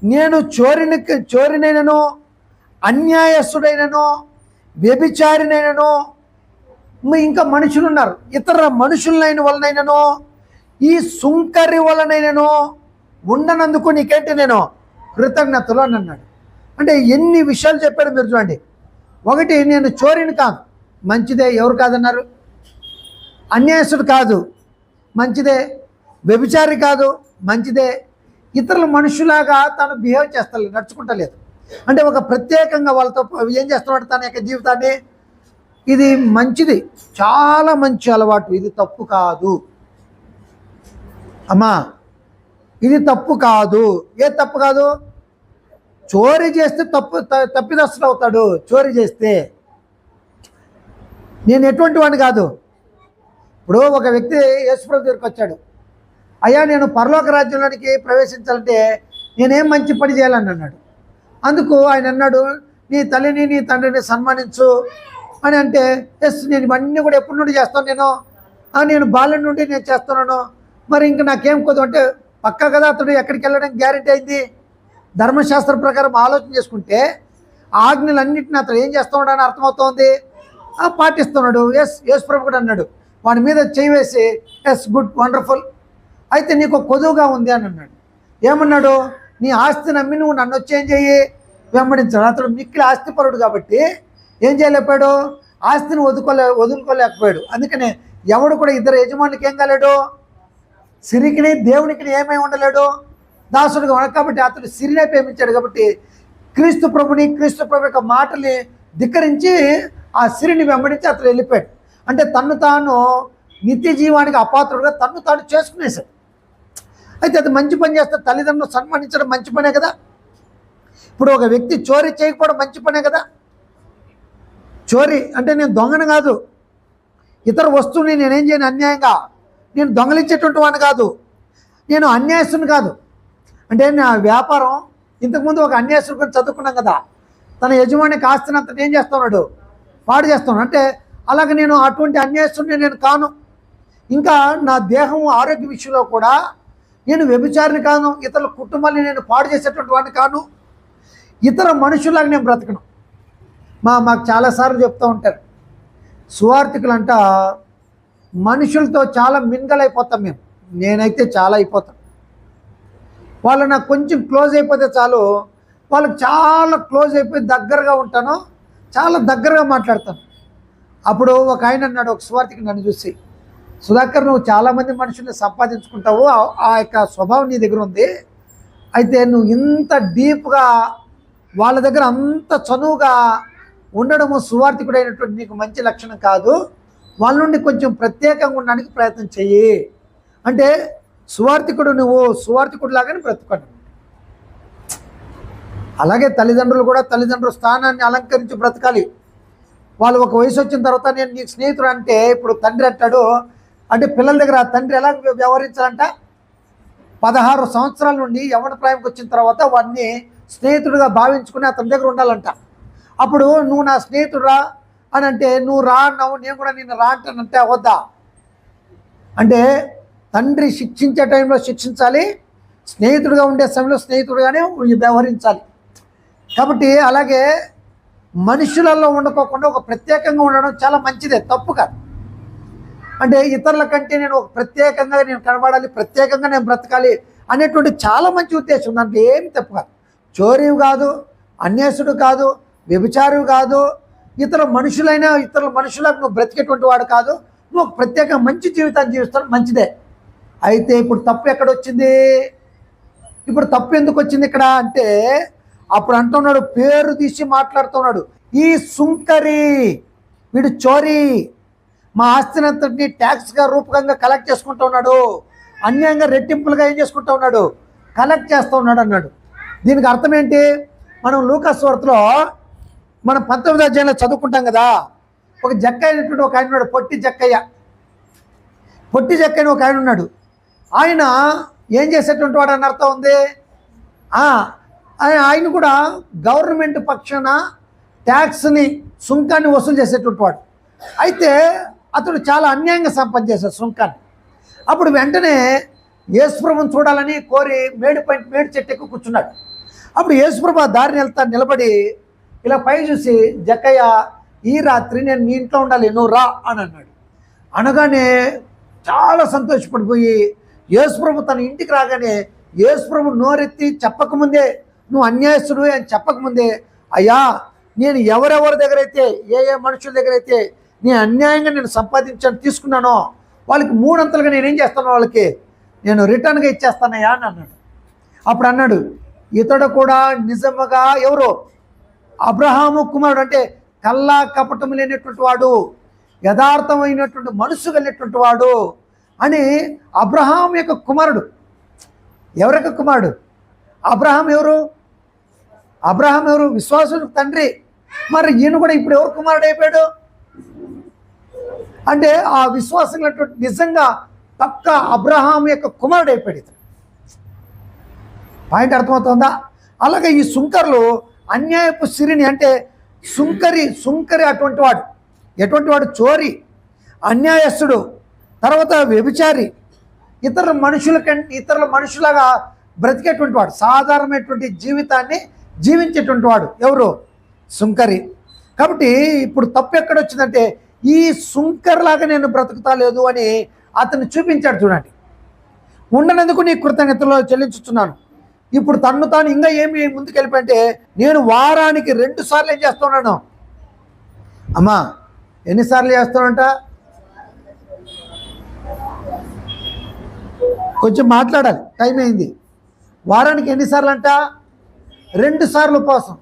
నేను చోరినైనను, అన్యాయస్తుడైనను, వ్యభిచారినైనను, ఇంకా మనుషులు ఉన్నారు, ఇతర మనుషులైన వలనైనను, ఈ సుంకరి వలనైనను ఉండనందుకు నీకేంటి నేను కృతజ్ఞతలు అని అన్నాడు. అంటే ఎన్ని విషయాలు చెప్పాడు మీరు చూడండి. ఒకటి, నేను చోరీని కాదు, మంచిదే, ఎవరు కాదన్నారు? అన్యాయస్తుడు కాదు, మంచిదే. వ్యభిచారి కాదు, మంచిదే. ఇతరుల మనుషులాగా తను బిహేవ్ చేస్తలేదు, నడుచుకుంటలేదు. అంటే ఒక ప్రత్యేకంగా వాళ్ళతో ఏం చేస్తున్నాడు తన యొక్క జీవితాన్ని. ఇది మంచిది, చాలా మంచి అలవాటు, ఇది తప్పు కాదు అమ్మా, ఇది తప్పు కాదు. ఏ తప్పు కాదు? చోరీ చేస్తే తప్పిదస్తుడు అవుతాడు. చోరీ చేస్తే నేను ఎటువంటి వాడిని కాదు. ఇప్పుడు ఒక వ్యక్తి యేసుప్రభు దగ్గరికి వచ్చాడు, అయ్యా నేను పరలోక రాజ్యంలోనికి ప్రవేశించాలంటే నేనేం మంచి పని చేయాలని అన్నాడు. అందుకు ఆయన అన్నాడు, నీ తల్లిని నీ తండ్రిని సన్మానించు అని అంటే, ఎస్ నేను ఇవన్నీ కూడా ఎప్పటి నుండి చేస్తాను, నేను బాల్యం నుండి నేను చేస్తున్నాను, మరి ఇంక నాకేం కుదరదు అంటే, పక్కా కదా అతడు ఎక్కడికి వెళ్ళడానికి గ్యారెంటీ అయింది. ధర్మశాస్త్ర ప్రకారం ఆలోచన చేసుకుంటే ఆజ్ఞలన్నింటినీ అతడు ఏం చేస్తున్నాడు అని అర్థమవుతోంది, పాటిస్తున్నాడు. యేసుప్రభు కూడా అన్నాడు, వాడి మీద చేయి వేసి, ఎస్ గుడ్ వండర్ఫుల్, అయితే నీకు కొదువుగా ఉంది అని అన్నాడు. ఏమన్నాడు? నీ ఆస్తిని అమ్మి నువ్వు నన్ను వచ్చి ఏం చెయ్యి, వెంబడించాడు. అతడు మిక్కిలి ఆస్తిపరుడు కాబట్టి ఏం చేయలేకపోయాడు, ఆస్తిని వదులుకోలేకపోయాడు. అందుకనే ఎవడు కూడా ఇద్దరు యజమానులకి ఏం కాలేడు, సిరికిని దేవునికి ఏమై ఉండలేడు, దాసుడుగా. కాబట్టి అతడు సిరినే ప్రేమించాడు. కాబట్టి క్రీస్తు ప్రభు యొక్క మాటల్ని ధిక్కరించి ఆ సిరిని వెంబడించి అతడు వెళ్ళిపోయాడు. అంటే తన్ను తాను నిత్య జీవానికి అపాత్రుడుగా తన్ను తాను చేసుకునేసాడు. అయితే అది మంచి పని చేస్తే తల్లిదండ్రులు సన్మానించడం మంచి పనే కదా. ఇప్పుడు ఒక వ్యక్తి చోరీ చేయకపోవడం మంచి పనే కదా. చోరీ అంటే నేను దొంగను కాదు, ఇతర వస్తువుని నేనేం చేయను అన్యాయంగా, నేను దొంగలించేటువంటి వాడిని కాదు, నేను అన్యాయస్తుని కాదు. అంటే నా వ్యాపారం, ఇంతకుముందు ఒక అన్యాయస్తుని గురించి చదువుకున్నాం కదా, తన యజమానికి ఆస్తిని అంతా ఏం చేస్తున్నాడు, పాడు చేస్తున్నాడు. అంటే అలాగే నేను అటువంటి అన్యాయస్తుని నేను కాను. ఇంకా నా దేహం ఆరోగ్య విషయంలో కూడా నేను వ్యభిచారిని కాను, ఇతరుల కుటుంబాన్ని నేను పాడు చేసేటువంటి వాడిని కాను, ఇతర మనుషులాగా నేను బ్రతకను. మాకు చాలాసార్లు చెప్తూ ఉంటారు, సువార్థికులంట మనుషులతో చాలా మింగలైపోతాం మేము. నేనైతే చాలా అయిపోతాను. వాళ్ళు నాకు కొంచెం క్లోజ్ అయిపోతే చాలు, వాళ్ళకి చాలా క్లోజ్ అయిపోయి దగ్గరగా ఉంటాను, చాలా దగ్గరగా మాట్లాడతాను. అప్పుడు ఒక ఆయన అన్నాడు, ఒక సువార్థికి నన్ను చూసి, సుధాకర్ నువ్వు చాలామంది మనుషుల్ని సంపాదించుకుంటావు, ఆ యొక్క స్వభావం నీ దగ్గర ఉంది, అయితే నువ్వు ఇంత డీప్గా వాళ్ళ దగ్గర అంత చనువుగా ఉండడము సువార్థికుడైనటువంటి నీకు మంచి లక్షణం కాదు, వాళ్ళ నుండి కొంచెం ప్రత్యేకంగా ఉండడానికి ప్రయత్నం చెయ్యి అంటే, నువ్వు సువార్థికుడు లాగానే బ్రతుకోండి. అలాగే తల్లిదండ్రులు కూడా తల్లిదండ్రుల స్థానాన్ని అలంకరించి బ్రతకాలి. వాళ్ళు ఒక వయసు వచ్చిన తర్వాత నేను నీకు స్నేహితుడు అంటే, ఇప్పుడు తండ్రి అంటాడు అంటే పిల్లల దగ్గర తండ్రి ఎలా వ్యవహరించాలంట, 16 సంవత్సరాల నుండి యవ్వన ప్రాయంకి వచ్చిన తర్వాత వాడిని స్నేహితుడిగా భావించుకుని అతని దగ్గర ఉండాలంట. అప్పుడు నువ్వు నా స్నేహితుడురా అని అంటే, నువ్వు రా అన్నావు, నేను కూడా నిన్ను రా అంటానంటే అవద్దా? అంటే తండ్రి శిక్షించే టైంలో శిక్షించాలి, స్నేహితుడిగా ఉండే సమయంలో స్నేహితుడిగానే వ్యవహరించాలి. కాబట్టి అలాగే మనుషులలో ఉండకోకుండా ఒక ప్రత్యేకంగా ఉండడం చాలా మంచిదే, తప్పు కాదు. అంటే ఇతరుల కంటే నేను ఒక ప్రత్యేకంగా నేను కనబడాలి, ప్రత్యేకంగా నేను బ్రతకాలి అనేటువంటి చాలా మంచి ఉద్దేశం, దాంట్లో ఏమి తప్పు కాదు. చోరీవి కాదు, అన్యాసుడు కాదు, వ్యభిచారివి కాదు, ఇతరుల మనుషులకు నువ్వు బ్రతికేటువంటి వాడు కాదు, నువ్వు ప్రత్యేక మంచి జీవితాన్ని జీవిస్తావు, మంచిదే. అయితే ఇప్పుడు తప్పు ఎక్కడొచ్చింది, ఇప్పుడు తప్పు ఎందుకు వచ్చింది ఇక్కడ అంటే, అప్పుడు అంటున్నాడు, పేరు తీసి మాట్లాడుతున్నాడు, ఈ సుంకరి వీడు చోరీ, మా ఆస్తిని అంతటిని ట్యాక్స్గా రూపకంగా కలెక్ట్ చేసుకుంటూ ఉన్నాడు, అన్యాయంగా రెట్టింపులుగా ఏం చేసుకుంటూ ఉన్నాడు, కలెక్ట్ చేస్తూ ఉన్నాడు అన్నాడు. దీనికి అర్థం ఏంటి? మనం లూకాసు వార్తలో మనం 19వ అధ్యాయంలో చదువుకుంటాం కదా, ఒక జక్కయ్య అయినటువంటి ఒక ఆయన ఉన్నాడు, పొట్టి జక్కయ్య అని ఒక ఆయన ఉన్నాడు. ఆయన ఏం చేసేటువంటి వాడు అని అర్థం ఉంది. ఆయన కూడా గవర్నమెంట్ పక్షాన ట్యాక్స్ని, సుంకాన్ని వసూలు చేసేటువంటి వాడు. అయితే అతడు చాలా అన్యాయంగా సంపాదించేశాడు సుంకాన్ని. అప్పుడు వెంటనే యేసుప్రభుని చూడాలని కోరి మేడు చెట్టు ఎక్కువ కూర్చున్నాడు. అప్పుడు యేసుప్రభు ఆ దారిని నిలబడి ఇలా పై చూసి, జక్కయ్య ఈ రాత్రి నేను నీ ఇంట్లో ఉండాలి, నువ్వు రా అని అన్నాడు. అనగానే చాలా సంతోషపడిపోయి యేసుప్రభు తన ఇంటికి రాగానే యేసుప్రభు నోరెత్తి చెప్పకముందే, నువ్వు అన్యాయస్తుడు అని చెప్పకముందే, అయ్యా నేను ఎవరెవరి దగ్గర అయితే, ఏ మనుషుల దగ్గర అయితే నేను అన్యాయంగా నేను సంపాదించాను తీసుకున్నానో వాళ్ళకి 3 అంతలుగా నేనేం చేస్తాను, వాళ్ళకి నేను రిటర్న్గా ఇచ్చేస్తానయ్యా అని అన్నాడు. అప్పుడు అన్నాడు, ఇతడు కూడా నిజముగా ఎవరు, అబ్రహాము కుమారుడు, అంటే కల్లా కపటం లేనటువంటి వాడు, యథార్థమైనటువంటి మనసు కలిగినటువంటి వాడు అని అబ్రహాం యొక్క కుమారుడు. ఎవరొక కుమారుడు? అబ్రహాం ఎవరు? విశ్వాసులకు తండ్రి. మరి ఈయన కూడా ఇప్పుడు ఎవరు కుమారుడు అయిపోయాడు అంటే ఆ విశ్వాసం నిజంగా పక్క అబ్రహాం యొక్క కుమారుడు అయిపోయాడు. పాయింట్ అర్థమవుతుందా? అలాగే ఈ సుంకర్లు అన్యాయపు సిరిని, అంటే సుంకరి అటువంటి వాడు. ఎటువంటి వాడు? చోరి, అన్యాయస్తుడు, తర్వాత వ్యభిచారి, ఇతరుల మనుషులాగా బ్రతికేటువంటి వాడు, సాధారణమైనటువంటి జీవితాన్ని జీవించేటువంటి వాడు ఎవరు? సుంకరి. కాబట్టి ఇప్పుడు తప్పు ఎక్కడొచ్చిందంటే, ఈ సుంకర్లాగా నేను బ్రతుకుతా లేదు అని అతను చూపించాడు. చూడండి, ఉండనందుకు నీ కృతజ్ఞతలో చెల్లించుతున్నాను. ఇప్పుడు తన్ను తాను ఇంకా ఏమి ముందుకు వెళ్ళిపోయింటే, నేను వారానికి 2 సార్లు ఏం చేస్తున్నాను? అమ్మా ఎన్నిసార్లు చేస్తానంట? కొంచెం మాట్లాడాలి, టైం అయింది. వారానికి ఎన్నిసార్లు అంట? 2 సార్లు ఉపవాసం.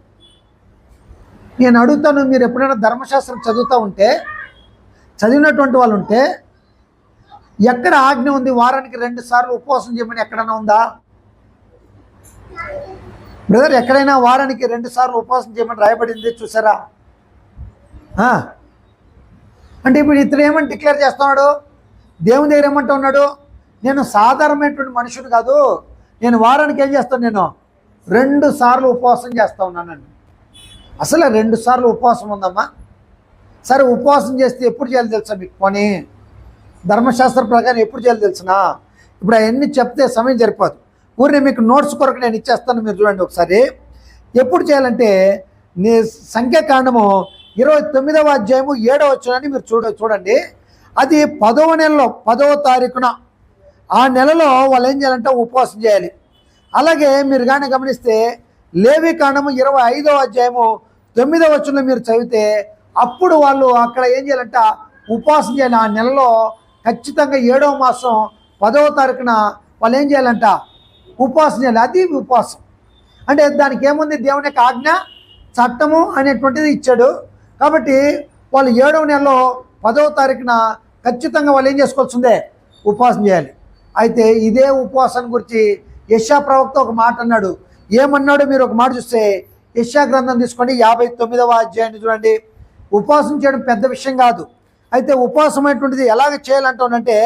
నేను అడుగుతాను, మీరు ఎప్పుడైనా ధర్మశాస్త్రం చదివినటువంటి వాళ్ళు ఉంటే ఎక్కడ ఆజ్ఞ ఉంది వారానికి 2 సార్లు ఉపవాసం చేయమని ఎక్కడైనా ఉందా? బ్రదర్, ఎక్కడైనా వారానికి 2 సార్లు ఉపవాసం చేయమని రాయబడింది చూసారా? అంటే ఇప్పుడు ఇతను ఏమని డిక్లేర్ చేస్తున్నాడు? దేవుని దగ్గర ఏమంటూ ఉన్నాడు? నేను సాధారణమైనటువంటి మనుషుడు కాదు, నేను వారానికి ఏం చేస్తాను? నేను 2 సార్లు ఉపవాసం చేస్తూ ఉన్నానండి. అసలు 2 సార్లు ఉపవాసం ఉందమ్మా? సరే, ఉపవాసం చేస్తే ఎప్పుడు చేయాలి తెలుసా మీకు? పోనీ ధర్మశాస్త్ర ప్రకారం ఎప్పుడు చేయాలి తెలిసినా? ఇప్పుడు అవన్నీ చెప్తే సమయం సరిపోదు. ఊరిని మీకు నోట్స్ కొరకు నేను ఇచ్చేస్తాను, మీరు చూడండి ఒకసారి. ఎప్పుడు చేయాలంటే, నీ సంఖ్యాకాండము 29వ అధ్యాయము 7వ వచనాన్ని మీరు చూడండి. అది 10వ నెలలో 10వ తారీఖున ఆ నెలలో వాళ్ళు ఏం చేయాలంటే ఉపవాసం చేయాలి. అలాగే మీరు కానీ గమనిస్తే లేవికాండము 25వ అధ్యాయము 9వ వచనంలో మీరు చదివితే అప్పుడు వాళ్ళు అక్కడ ఏం చేయాలంట? ఉపవాసం చేయాలి. ఆ నెలలో ఖచ్చితంగా 7వ మాసం 10వ తారీఖున వాళ్ళు ఏం చేయాలంట? ఉపవాసం చేయాలి. అది ఉపవాసం అంటే దానికి ఏముంది? దేవుని యొక్క ఆజ్ఞ, చట్టము అనేటువంటిది ఇచ్చాడు. కాబట్టి వాళ్ళు 7వ నెలలో 10వ తారీఖున ఖచ్చితంగా వాళ్ళు ఏం చేసుకోవాల్సిందే? ఉపవాసం చేయాలి. అయితే ఇదే ఉపవాసం గురించి యెషయా ప్రవక్త ఒక మాట అన్నాడు. ఏమన్నాడు? మీరు ఒక మాట చూస్తే యెషయా గ్రంథం తీసుకోండి, 59వ అధ్యాయాన్ని చూడండి. ఉపవాసం చేయడం పెద్ద విషయం కాదు. అయితే ఉపవాసం అనేటువంటిది ఎలాగ చేయాలంటానంటే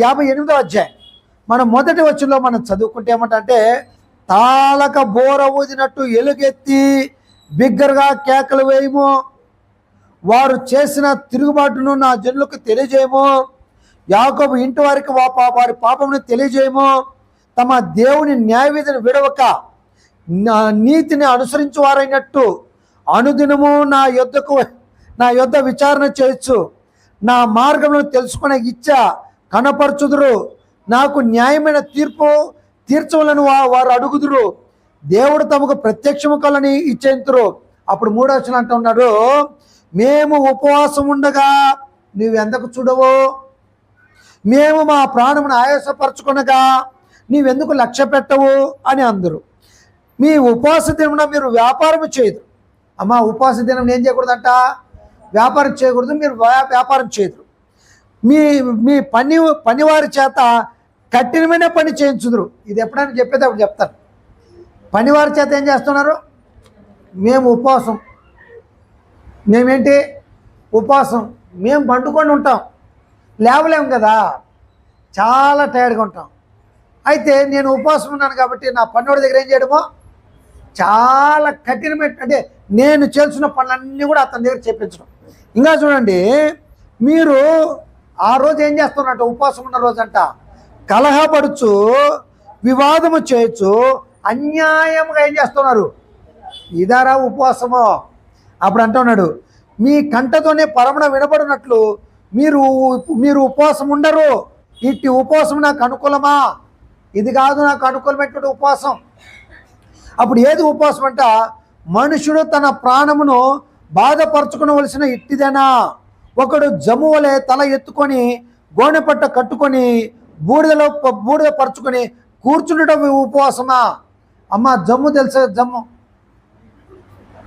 58వ అధ్యాయం మనం మొదటి వచనంలో మనం చదువుకుంటే ఏమంటే, తాళక బోర ఊదినట్టు ఎలుగెత్తి బిగ్గరగా కేకలు వేయము, వారు చేసిన తిరుగుబాటును నా జనులకు తెలియజేయము, యాకోబు ఇంటి వారికి వారి పాపమును తెలియజేయము, తమ దేవుని న్యాయవిధిని విడవక నీతిని అనుసరించు వారైనట్టు అనుదినము నా యొద్ద విచారణ చేయొచ్చు, నా మార్గమును తెలుసుకునే ఇచ్చ కనపరచుదురు, నాకు న్యాయమైన తీర్పు తీర్చవలను వారు అడుగుదురు, దేవుడు తమకు ప్రత్యక్షము కలని ఇచ్చేంతురు. అప్పుడు 3వ వచనం అంటూ ఉన్నాడు, మేము ఉపవాసం ఉండగా నువ్వెందుకు చూడవు, మేము మా ప్రాణమును ఆయాసపరచుకొనగా నీవెందుకు లక్ష్య పెట్టవు అని అందరు. మీ ఉపవాస దినమున మీరు వ్యాపారం చేయదు. అమ్మా, ఉపవాస దినం ఏం చేయకూడదంట? వ్యాపారం చేయకూడదు. మీరు వ్యాపారం చేయదు. మీ పనివారి చేత కఠినమైన పని చేయించుదురు. ఇది ఎప్పుడైనా చెప్పేది అప్పుడు చెప్తాను. పనివారి చేత ఏం చేస్తున్నారు? మేము ఉపవాసం. మేమేంటి ఉపవాసం? మేము పండుకొని ఉంటాం, లేవలేము కదా, చాలా టైర్డ్గా ఉంటాం. అయితే నేను ఉపవాసం ఉన్నాను కాబట్టి నా పనివాడి దగ్గర ఏం చేయడమో చాలా కఠినమైన, అంటే నేను చేసిన పనులన్నీ కూడా అతని దగ్గర చెప్పించడం. ఇంకా చూడండి, మీరు ఆ రోజు ఏం చేస్తున్నట్టు, ఉపవాసం ఉన్న రోజంట కలహపడుచు, వివాదము చేయొచ్చు, అన్యాయంగా ఏం చేస్తున్నారు? ఇదారా ఉపవాసము? అప్పుడు అంటున్నాడు, మీ కంటతోనే పరమణ వినబడినట్లు మీరు ఉపవాసం ఉండరు. ఇట్టి ఉపవాసం నాకు అనుకూలమా? ఇది కాదు నాకు అనుకూలమైనటువంటి ఉపవాసం. అప్పుడు ఏది ఉపవాసం అంట? మనుషుడు తన ప్రాణమును బాధపరచుకునవలసిన ఇట్టిదేనా? ఒకడు జమ్ము వలె తల ఎత్తుకొని గోనెపట్ట కట్టుకొని బూడిద పరుచుకొని కూర్చుండటం ఉపవాసమా? అమ్మ, జమ్ము తెలుసా? జమ్ము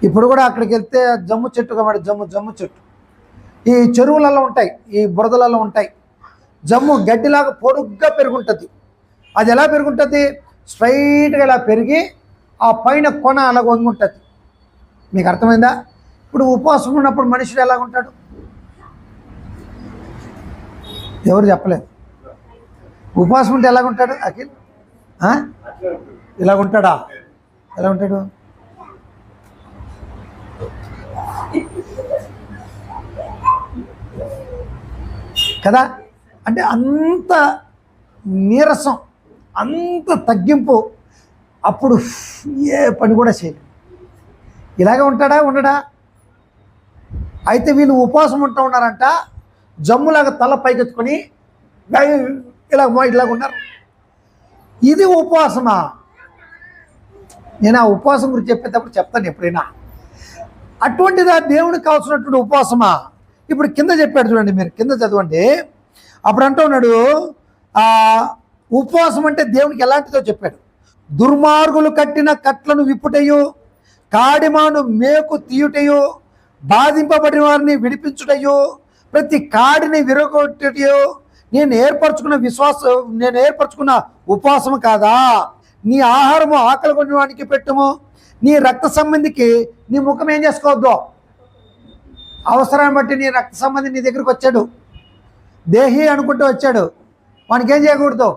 ఇప్పుడు కూడా అక్కడికి వెళ్తే జమ్ము చెట్టు కాబట్టి జమ్ము చెట్టు ఈ చెరువులలో ఉంటాయి, ఈ బురదలలో ఉంటాయి. జమ్ము గడ్డిలాగా పొడుగ్గా పెరుగుంటుంది. అది ఎలా పెరుగుంటుంది? స్ట్రైట్గా ఇలా పెరిగి ఆ పైన కొన అలా వంగుంటుంది. మీకు అర్థమైందా? ఇప్పుడు ఉపవాసం ఉన్నప్పుడు మనుషుడు ఎలాగుంటాడు? ఎవరు చెప్పలేదు. ఉపవాసం ఉంటే ఎలాగుంటాడు అఖిల్? ఇలాగుంటాడా? ఎలా ఉంటాడు? కదా, అంటే అంత నీరసం, అంత తగ్గింపు, అప్పుడు ఏ పని కూడా చేయలేదు. ఇలాగే ఉంటాడా? ఉండడా? అయితే వీళ్ళు ఉపవాసం ఉంటూ ఉన్నారంట, జమ్ములాగా తల పైకెత్తుకొని ఇలాగ ఉన్నారు. ఇది ఉపవాసమా? నేను ఆ ఉపవాసం గురించి చెప్పేటప్పుడు చెప్తాను ఎప్పుడైనా. అటువంటిదా దేవునికి కావాల్సినటువంటి ఉపవాసమా? ఇప్పుడు కింద చెప్పాడు చూడండి, మీరు కింద చదవండి. అప్పుడు అంటూ ఉన్నాడు, ఉపవాసం అంటే దేవునికి ఎలాంటిదో చెప్పాడు. దుర్మార్గులు కట్టిన కట్లను విప్పుటయు, కాడిమాను మేకు తీయుటయు, బాధింపబడిన వారిని విడిపించుటయు, ప్రతి కాడిని విరగొట్టుటయు నేను ఏర్పరచుకున్న ఉపవాసము కాదా? నీ ఆహారము ఆకలి కొనేవానికి పెట్టుము, నీ రక్త సంబంధికి నీ ముఖం ఏం చేసుకోవద్దు. అవసరాన్ని బట్టి నీ రక్త సంబంధి నీ దగ్గరికి వచ్చాడు, దేహి అనుకుంటూ వచ్చాడు, వానికి ఏం చేయకూడదు?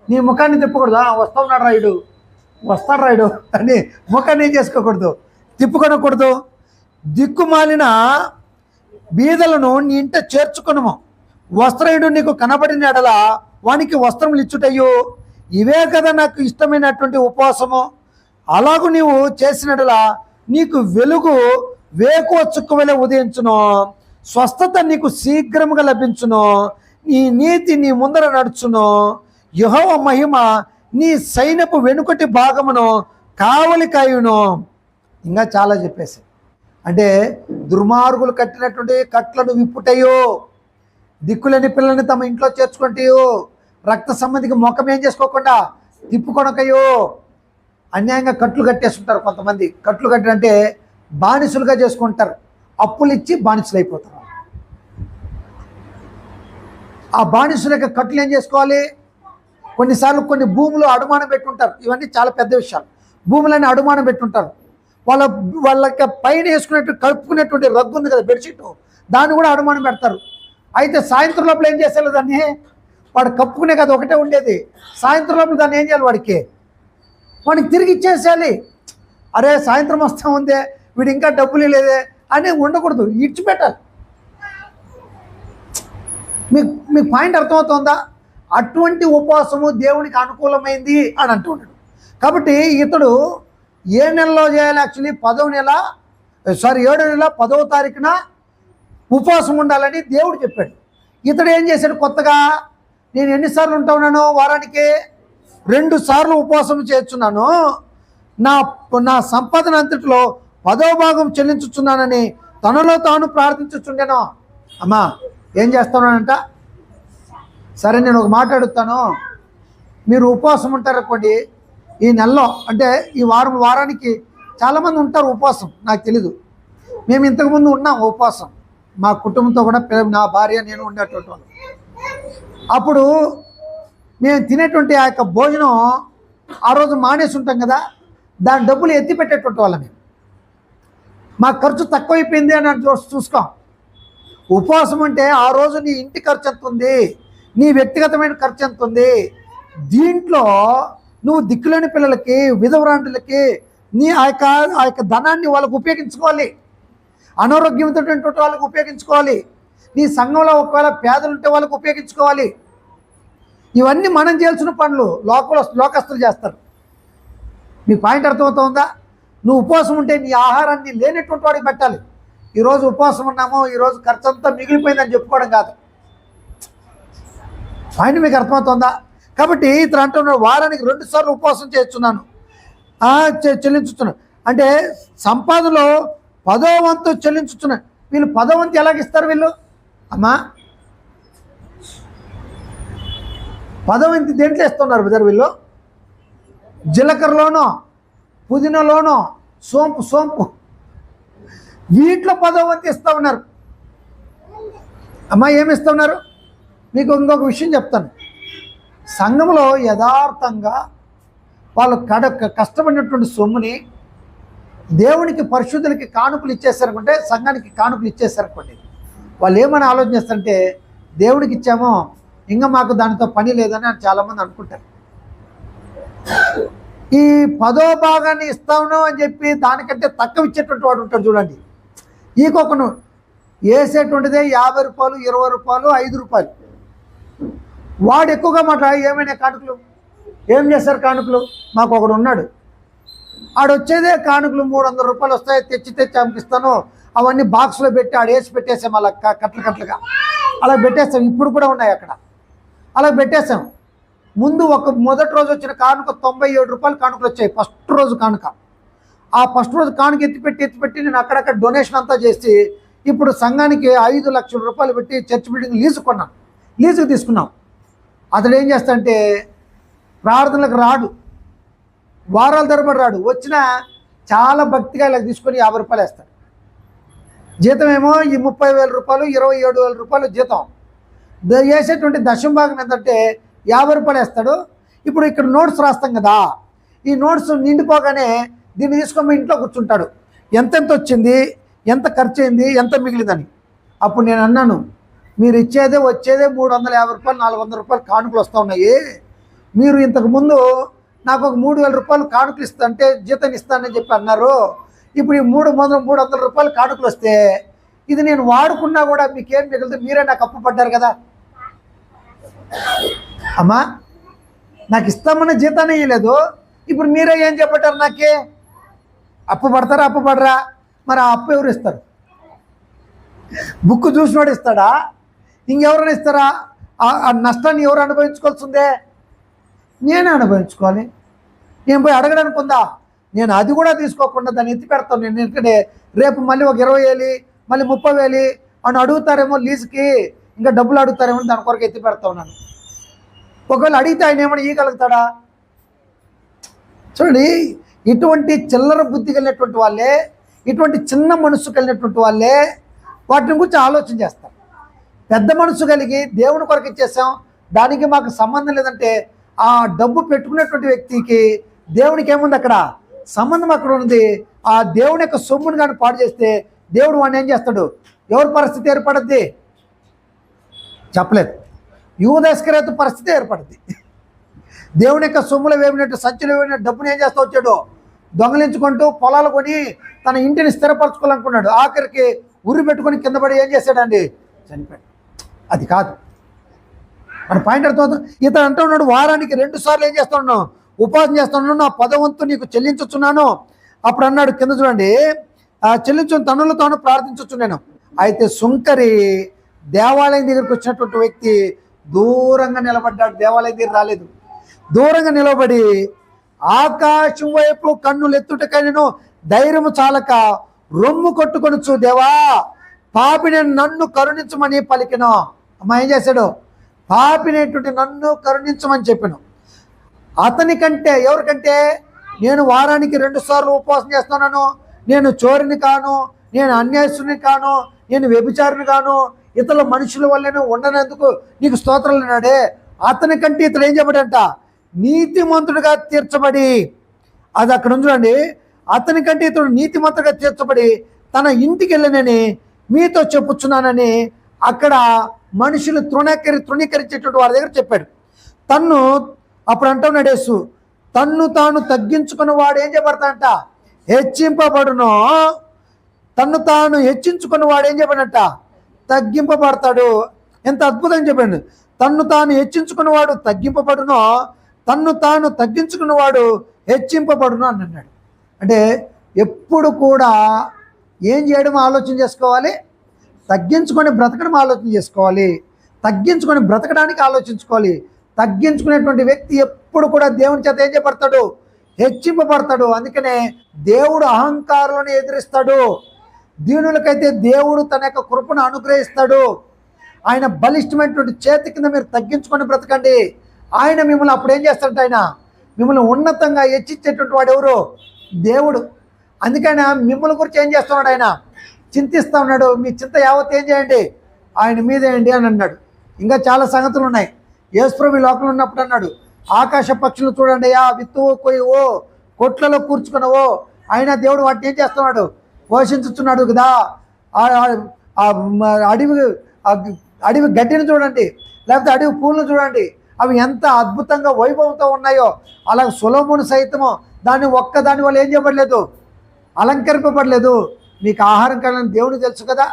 నీ ముఖాన్ని తిప్పకూడదు. వస్తాడు రాయుడు అని ముఖాన్ని ఏం చేసుకోకూడదు, తిప్పుకొనకూడదు. దిక్కుమాలిన బీదలను నీ ఇంట చేర్చుకునము, వస్త్రయుడు నీకు కనబడిన ఎడల వానికి వస్త్రములు ఇచ్చుటయు, ఇవే కదా నాకు ఇష్టమైనటువంటి ఉపవాసము. అలాగూ నీవు చేసినట్లా నీకు వెలుగు వేకువ చుక్క వలె ఉదయించును, స్వస్థత నీకు శీఘ్రముగా లభించును, నీ నీతి నీ ముందర నడుచును, యెహోవా మహిమ నీ సైన్యపు వెనుకటి భాగమును కావలి కాయును. ఇంకా చాలా చెప్పేసి, అంటే దుర్మార్గులు కట్టినటువంటి కట్లను విప్పుటయో, దిక్కులేని పిల్లల్ని తమ ఇంట్లో చేర్చుకుంటాయో, రక్త సంబంధికి ముఖం ఏం చేసుకోకుండా తిప్పుకొనకయో, అన్యాయంగా కట్లు కట్టేస్తుంటారు కొంతమంది. కట్లు కట్టినంటే బానిసులుగా చేసుకుంటారు, అప్పులు ఇచ్చి బానిసులు అయిపోతారు. ఆ బానిసుల యొక్క కట్లు ఏం చేసుకోవాలి? కొన్నిసార్లు కొన్ని భూములు అడుమానం పెట్టుంటారు. ఇవన్నీ చాలా పెద్ద విషయాలు. భూములన్నీ అడుమానం పెట్టుంటారు. వాళ్ళ పైన వేసుకునేట్టు కలుపుకునేటువంటి రగ్గు ఉంది కదా, బెడ్షీట్, దాన్ని కూడా అడుమానం పెడతారు. అయితే సాయంత్రం లోపల ఏం చేసేయాలి? దాన్ని వాడు కప్పుకునే కదా ఒకటే ఉండేది, సాయంత్రం లోపల దాన్ని ఏం చేయాలి? వాడికి తిరిగి ఇచ్చేసేయాలి. అరే సాయంత్రం వస్తా ఉందే, వీడు ఇంకా డబ్బులు లేదే అని ఉండకూడదు, ఇచ్చిపెట్టాలి. మీకు పాయింట్ అర్థమవుతుందా? అటువంటి ఉపవాసము దేవునికి అనుకూలమైంది అని అంటున్నాడు. కాబట్టి ఇతడు ఏ నెలలో చేయాలి? యాక్చువల్లీ 7వ నెల 10వ తారీఖున ఉపవాసం ఉండాలని దేవుడు చెప్పాడు. ఇతడు ఏం చేశాడు? కొత్తగా నేను ఎన్నిసార్లు ఉంటా ఉన్నాను? వారానికి 2 సార్లు ఉపవాసం చేస్తున్నాను, నా సంపాదన అంతటిలో 10వ భాగం చెల్లించుచున్నానని తనలో తాను ప్రార్థించుచుండెను. అమ్మా, ఏం చేస్తున్నానంట? సరే, నేను ఒక మాట అడుగుతాను. మీరు ఉపవాసం ఉంటారనుకోండి, ఈ నెలలో అంటే ఈ వారానికి చాలామంది ఉంటారు ఉపవాసం, నాకు తెలీదు. మేము ఇంతకుముందు ఉన్నాం ఉపవాసం, మా కుటుంబంతో కూడా, నా భార్య నేను ఉండేటువంటి వాళ్ళు. అప్పుడు మేము తినేటువంటి ఆ యొక్క భోజనం ఆ రోజు మానేసి ఉంటాం కదా, దాని డబ్బులు ఎత్తి పెట్టేటువంటి వాళ్ళని. మా ఖర్చు తక్కువైపోయింది అని చూసుకోం. ఉపవాసం అంటే ఆ రోజు నీ ఇంటి ఖర్చు ఎంత ఉంది, నీ వ్యక్తిగతమైన ఖర్చు ఎంత ఉంది, దీంట్లో నువ్వు దిక్కులేని పిల్లలకి, విధవరాంటులకి నీ ఆ యొక్క ధనాన్ని వాళ్ళకు ఉపయోగించుకోవాలి. అనారోగ్యంతో వాళ్ళకు ఉపయోగించుకోవాలి. నీ సంఘంలో ఒకవేళ పేదలు ఉంటే వాళ్ళకు ఉపయోగించుకోవాలి. ఇవన్నీ మనం చేయాల్సిన పనులు లోకస్తులు చేస్తారు. మీ పాయింట్ అర్థమవుతుందా? నువ్వు ఉపవాసం ఉంటే నీ ఆహారాన్ని లేనటువంటి వాడికి పెట్టాలి. ఈరోజు ఉపవాసం ఉన్నాము, ఈరోజు ఖర్చు అంతా మిగిలిపోయిందని చెప్పుకోవడం కాదు. పాయింట్ మీకు అర్థమవుతుందా? కాబట్టి ఇతను అంటున్నాడు, వారానికి 2 సార్లు ఉపవాసం చేస్తున్నాను, చెల్లించుతున్నాను. అంటే సంపాదనలో 10వ వంతు చెల్లించుతున్నాను. వీళ్ళు 10వ వంతు ఎలాగిస్తారు వీళ్ళు? అమ్మా 10వ వంతు దేంట్లో ఇస్తున్నారు బ్రదర్ వీళ్ళు? జీలకర్రలోనో, పుదీనాలోనో, సోంపు వీటిలో 10వ వంతు ఇస్తూ ఉన్నారు. అమ్మా ఏమి ఇస్తూ ఉన్నారు? మీకు ఇంకొక విషయం చెప్తాను. సంఘంలో యథార్థంగా వాళ్ళు కష్టపడినటువంటి సొమ్ముని దేవునికి, పరిశుద్ధులకి కానుకలు ఇచ్చేసారనుకుంటే, సంఘానికి కానుకలు ఇచ్చేసారనుకోండి, వాళ్ళు ఏమని ఆలోచన చేస్తారంటే, దేవుడికి ఇచ్చామో ఇంకా మాకు దానితో పని లేదని చాలామంది అనుకుంటారు. ఈ 10వ భాగాన్ని ఇస్తాను అని చెప్పి దానికంటే తక్కువ ఇచ్చేటువంటి వాడు ఉంటాడు చూడండి. ఈకొకను వేసేటువంటిదే 50 రూపాయలు, 20 రూపాయలు, 5 రూపాయలు. వాడు ఎక్కువగా ఏమైనా కానుకలు ఏం చేస్తారు? కానుకలు మాకు ఒకడు ఉన్నాడు, ఆడొచ్చేదే కానుకలు 300 రూపాయలు వస్తాయి, తెచ్చి అమ్మిస్తాను. అవన్నీ బాక్స్లో పెట్టి ఆడేసి పెట్టేసాం, అలా కట్లుగా అలా పెట్టేస్తాం. ఇప్పుడు కూడా ఉన్నాయి అక్కడ, అలా పెట్టేసాం. ముందు మొదటి రోజు వచ్చిన కానుక 97 రూపాయలు కానుకలు వచ్చాయి, ఫస్ట్ రోజు కానుక. ఆ ఫస్ట్ రోజు కానుక ఎత్తిపెట్టి నేను అక్కడక్కడ డొనేషన్ అంతా చేసి ఇప్పుడు సంఘానికి 5 లక్షల రూపాయలు పెట్టి చర్చ్ బిల్డింగ్ లీజుకు తీసుకున్నాం. అతడు ఏం చేస్తాడంటే ప్రార్థనలకు రాడు, వారాల తరబడి రాడు, వచ్చినా చాలా భక్తిగా ఇలా తీసుకొని 50 రూపాయలు వేస్తాడు. జీతం ఏమో ఈ 30,000 రూపాయలు, 27,000 రూపాయలు జీతం. వేసేటువంటి దశమ భాగం ఏంటంటే 50 రూపాయలు వేస్తాడు. ఇప్పుడు ఇక్కడ నోట్స్ రాస్తాం కదా, ఈ నోట్స్ నిండిపోగానే దీన్ని తీసుకొని ఇంట్లో కూర్చుంటాడు. ఎంతెంత వచ్చింది, ఎంత ఖర్చు అయింది, ఎంత మిగిలిందని. అప్పుడు నేను అన్నాను, మీరు వచ్చేదే 350 రూపాయలు, 400 రూపాయలు కానుకలు వస్తూ ఉన్నాయి. మీరు ఇంతకుముందు నాకు ఒక 3,000 రూపాయలు కానుకలు అంటే జీతం ఇస్తానని చెప్పి అన్నారు. ఇప్పుడు ఈ 300 రూపాయలు కానుకలు వస్తే ఇది నేను వాడుకున్నా కూడా మీకేం మిగులుతుంది? మీరే నాకు అప్పు పడ్డారు కదా. అమ్మా నాకు ఇస్తామన్న జీతాన్ని ఇవ్వలేదు, ఇప్పుడు మీరే ఏం చెప్పట్టారు? నాకే అప్పు పడతారా, అప్పు పడరా? మరి ఆ అప్పు ఎవరు ఇస్తారు? బుక్ చూసినోడు ఇస్తాడా? ఇంకెవరైనా ఇస్తారా? ఆ నష్టాన్ని ఎవరు అనుభవించుకోవాల్సిందే? నేనే అనుభవించుకోవాలి. నేను పోయి అడగడానికి ఉందా? నేను అది కూడా తీసుకోకుండా దాన్ని ఎత్తి పెడతాను. నేను ఎందుకంటే రేపు మళ్ళీ ఒక 20,000 మళ్ళీ 30,000 అని అడుగుతారేమో లీజుకి, ఇంకా డబ్బులు అడుగుతారేమో దాని కొరకు ఎత్తి పెడతా ఉన్నాను. ఒకవేళ అడిగితే ఆయన ఏమైనా ఇవ్వగలుగుతాడా? చూడండి, ఇటువంటి చిల్లర బుద్ధి కలిగినటువంటి వాళ్ళే, ఇటువంటి చిన్న మనసు కలిగినటువంటి వాళ్ళే వాటిని గురించి ఆలోచన చేస్తారు. పెద్ద మనసు కలిగి దేవుని కొరకు ఇచ్చేసాం, దానికి మాకు సంబంధం లేదంటే ఆ డబ్బు పెట్టుకునేటువంటి వ్యక్తికి దేవునికి ఏముంది? అక్కడ సంబంధం అక్కడ ఉంది. ఆ దేవుని యొక్క సొమ్మును కానీ పాడు చేస్తే దేవుడు వాడిని ఏం చేస్తాడు? ఎవరి పరిస్థితి ఏర్పడుద్ది? చెప్పలేదు. యూదా ఇస్కరియోతు పరిస్థితి ఏర్పడుద్ది. దేవుని యొక్క సొమ్ములు వేమినట్టు, సంచులు వేమినట్టు డబ్బును ఏం చేస్తూ వచ్చాడు? దొంగలించుకుంటూ పొలాలు కొని తన ఇంటిని స్థిరపరచుకోవాలనుకున్నాడు. ఆఖరికి ఉరి పెట్టుకొని కింద పడి ఏం చేశాడండి? చనిపోయాడు. అది కాదు మన పాయింట్ అర్థమవుతుంది. ఇతను అంటున్నాడు, వారానికి 2 సార్లు ఏం చేస్తున్నాను? ఉపవాసం చేస్తున్నాను, నా 10వ వంతు నీకు చెల్లించుచున్నాను. అప్పుడు అన్నాడు, కింద చూడండి, చెల్లించు తనలో తాను ప్రార్థించుచున్నాను. అయితే సుంకరి దేవాలయం దగ్గరికి వచ్చినటువంటి వ్యక్తి దూరంగా నిలబడ్డాడు. దేవాలయం దగ్గర రాలేదు. దూరంగా నిలబడి ఆకాశం వైపు కన్నులు ఎత్తుటకైనను ధైర్యము చాలక రొమ్ము కొట్టుకొనుచు, దేవా పాపిని నన్ను కరుణించమని పలికిను. అమ్మ ఏం చేశాడు? పాపినేటువంటి నన్ను కరుణించమని చెప్పాను. అతనికంటే, ఎవరికంటే? నేను వారానికి 2 సార్లు ఉపవాసం చేస్తున్నాను, నేను చోరిని కాను, నేను అన్యాయస్తుని కాను, నేను వ్యభిచారిని కాను, ఇతరుల మనుషుల వల్లనే ఉండనందుకు నీకు స్తోత్రాలు అన్నాడే. అతనికంటే ఇతడు ఏం చెప్పాడంట? నీతిమంతుడిగా తీర్చబడి అది అక్కడ ఉంది చూడండి. అతని కంటే ఇతడు నీతిమంతుడిగా తీర్చబడి తన ఇంటికి వెళ్ళనని మీతో చెప్పుచున్నానని అక్కడ మనుషులు తృణీకరించేటువంటి వారి దగ్గర చెప్పాడు. తన్ను అప్పుడు అంటున్నాడు యేసు, తన్ను తాను తగ్గించుకున్న వాడు ఏం చేయబడతాడంట? హెచ్చింపబడును. తన్ను తాను హెచ్చించుకున్న వాడు ఏం చెప్పాడంట? తగ్గింపబడతాడు. ఎంత అద్భుతంగా చెప్పాడు. తన్ను తాను హెచ్చించుకున్నవాడు తగ్గింపబడును, తన్ను తాను తగ్గించుకున్నవాడు హెచ్చింపబడును అని అన్నాడు. అంటే ఎప్పుడు కూడా ఏం చేయడం ఆలోచన చేసుకోవాలి? తగ్గించుకొని బ్రతకడం ఆలోచన చేసుకోవాలి. తగ్గించుకొని బ్రతకడానికి ఆలోచించుకోవాలి. తగ్గించుకునేటువంటి వ్యక్తి ఎప్పుడు కూడా దేవుని చేత ఏం చేయబడతాడు? హెచ్చింపబడతాడు. అందుకనే దేవుడు అహంకారులను ఎదిరిస్తాడు. దీనులకైతే దేవుడు తన యొక్క కృపను అనుగ్రహిస్తాడు. ఆయన బలిష్టమైనటువంటి చేతి కింద మీరు తగ్గించుకొని బ్రతకండి. ఆయన మిమ్మల్ని అప్పుడు ఏం చేస్తాడంటే ఆయన మిమ్మల్ని ఉన్నతంగా హెచ్చించేటువంటి వాడు ఎవరు? దేవుడు. అందుకని మిమ్మల్ని గురించి ఏం చేస్తున్నాడు? ఆయన చింతిస్తూ ఉన్నాడు. మీ చింత యావత్ ఏం చేయండి? ఆయన మీద వేయండి అని అన్నాడు. ఇంకా చాలా సంగతులు ఉన్నాయి. యేసుప్రభు ఈ లోకంలో ఉన్నప్పుడు అన్నాడు, ఆకాశ పక్షులు చూడండి, విత్తువో కొయ్యవో కొట్లలో కూర్చుకునవో, అయినా దేవుడు వాటిని ఏం చేస్తున్నాడు? పోషించుతున్నాడు కదా. అడవి గడ్డిని చూడండి, లేకపోతే అడవి పూలను చూడండి, అవి ఎంత అద్భుతంగా వైభవంతో ఉన్నాయో. అలాగే సొలొమోను సైతము దాని వల్ల ఏం చేయబడలేదు? అలంకరింపబడలేదు. మీకు ఆహారం కావాలని దేవునికి తెలుసు కదా,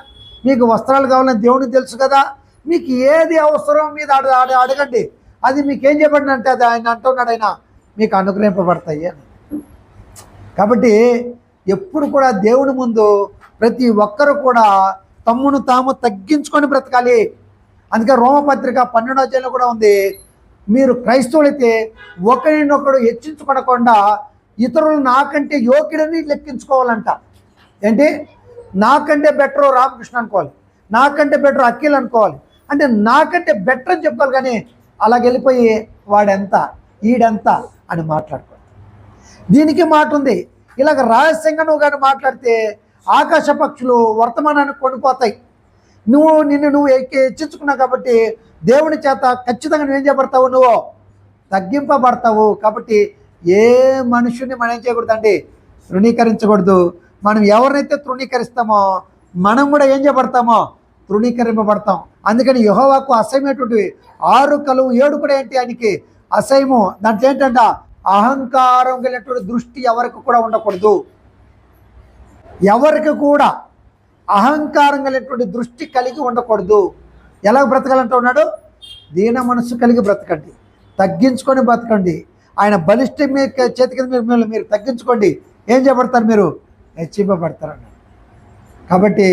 మీకు వస్త్రాలు కావాలని దేవునికి తెలుసు కదా, మీకు ఏది అవసరం మీద అడగండి, అది మీకు ఏం చేయబడినంటే అది ఆయన అంటున్నాడు, ఆయన మీకు అనుగ్రహింపబడతాయి అని. కాబట్టి ఎప్పుడు కూడా దేవుని ముందు ప్రతి ఒక్కరు కూడా తమ్మును తాము తగ్గించుకొని బ్రతకాలి. అందుకే రోమపత్రిక 12వ అధ్యాయంలో కూడా ఉంది, మీరు క్రైస్తవులైతే ఒకరినొకడు హెచ్చించుకొనకుండా ఇతరులు నాకంటే యోగ్యుడని లెక్కించుకోవాలంట. ఏంటి? నాకంటే బెటర్ రామకృష్ణ అనుకోవాలి, నాకంటే బెటర్ అఖిల్ అనుకోవాలి. అంటే నాకంటే బెటర్ అని చెప్పాలి, కానీ అలాగ వెళ్ళిపోయి వాడెంత ఈడెంత అని మాట్లాడుకోవాలి. దీనికి మాట ఉంది. ఇలాగ రహస్యంగా నువ్వు కానీ మాట్లాడితే ఆకాశ పక్షులు వర్తమానానికి కొనిపోతాయి. నిన్ను నువ్వు హెచ్చించుకున్నావు కాబట్టి దేవుని చేత ఖచ్చితంగా నువ్వేం చేయబడతావు? నువ్వు తగ్గింపబడతావు. కాబట్టి ఏ మనుషుని మనం ఏం చేయకూడదండి? తృణీకరించకూడదు. మనం ఎవరినైతే తృణీకరిస్తామో మనం కూడా ఏం చేయబడతామో? తృణీకరింపబడతాం. అందుకని యెహోవాకు అసహ్యమైనటువంటి 6 కలువు 7 కూడా ఏంటి? ఆయనకి అసహ్యము. దాంట్లో ఏంటంట? అహంకారం కలిగినటువంటి దృష్టి ఎవరికి కూడా ఉండకూడదు. ఎవరికి కూడా అహంకారం కలిగినటువంటి దృష్టి కలిగి ఉండకూడదు. ఎలా బ్రతకాలంటూ ఉన్నాడు? దీన మనసు కలిగి బ్రతకండి, తగ్గించుకొని బ్రతకండి. ఆయన బలిష్ట మీ చేతి కింద మీరు తగ్గించుకోండి. ఏం చేయబడతారు? మీరు హెచ్చింపబడతారు అన్నాడు. కాబట్టి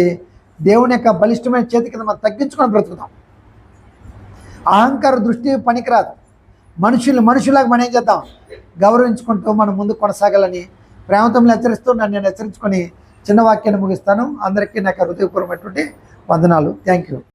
దేవుని యొక్క బలిష్టమైన చేతి కింద మనం తగ్గించుకొని బ్రతుకుతాం. అహంకార దృష్టి పనికిరాదు. మనుషులాగా మనం ఏం చేద్దాం? గౌరవించుకుంటూ మనం ముందు కొనసాగాలని ప్రేమతో హెచ్చరిస్తూ నేను హెచ్చరించుకొని చిన్న వాక్యాన్ని ముగిస్తాను. అందరికీ నాకు హృదయపూర్వకమైనటువంటి వందనాలు. Thank you.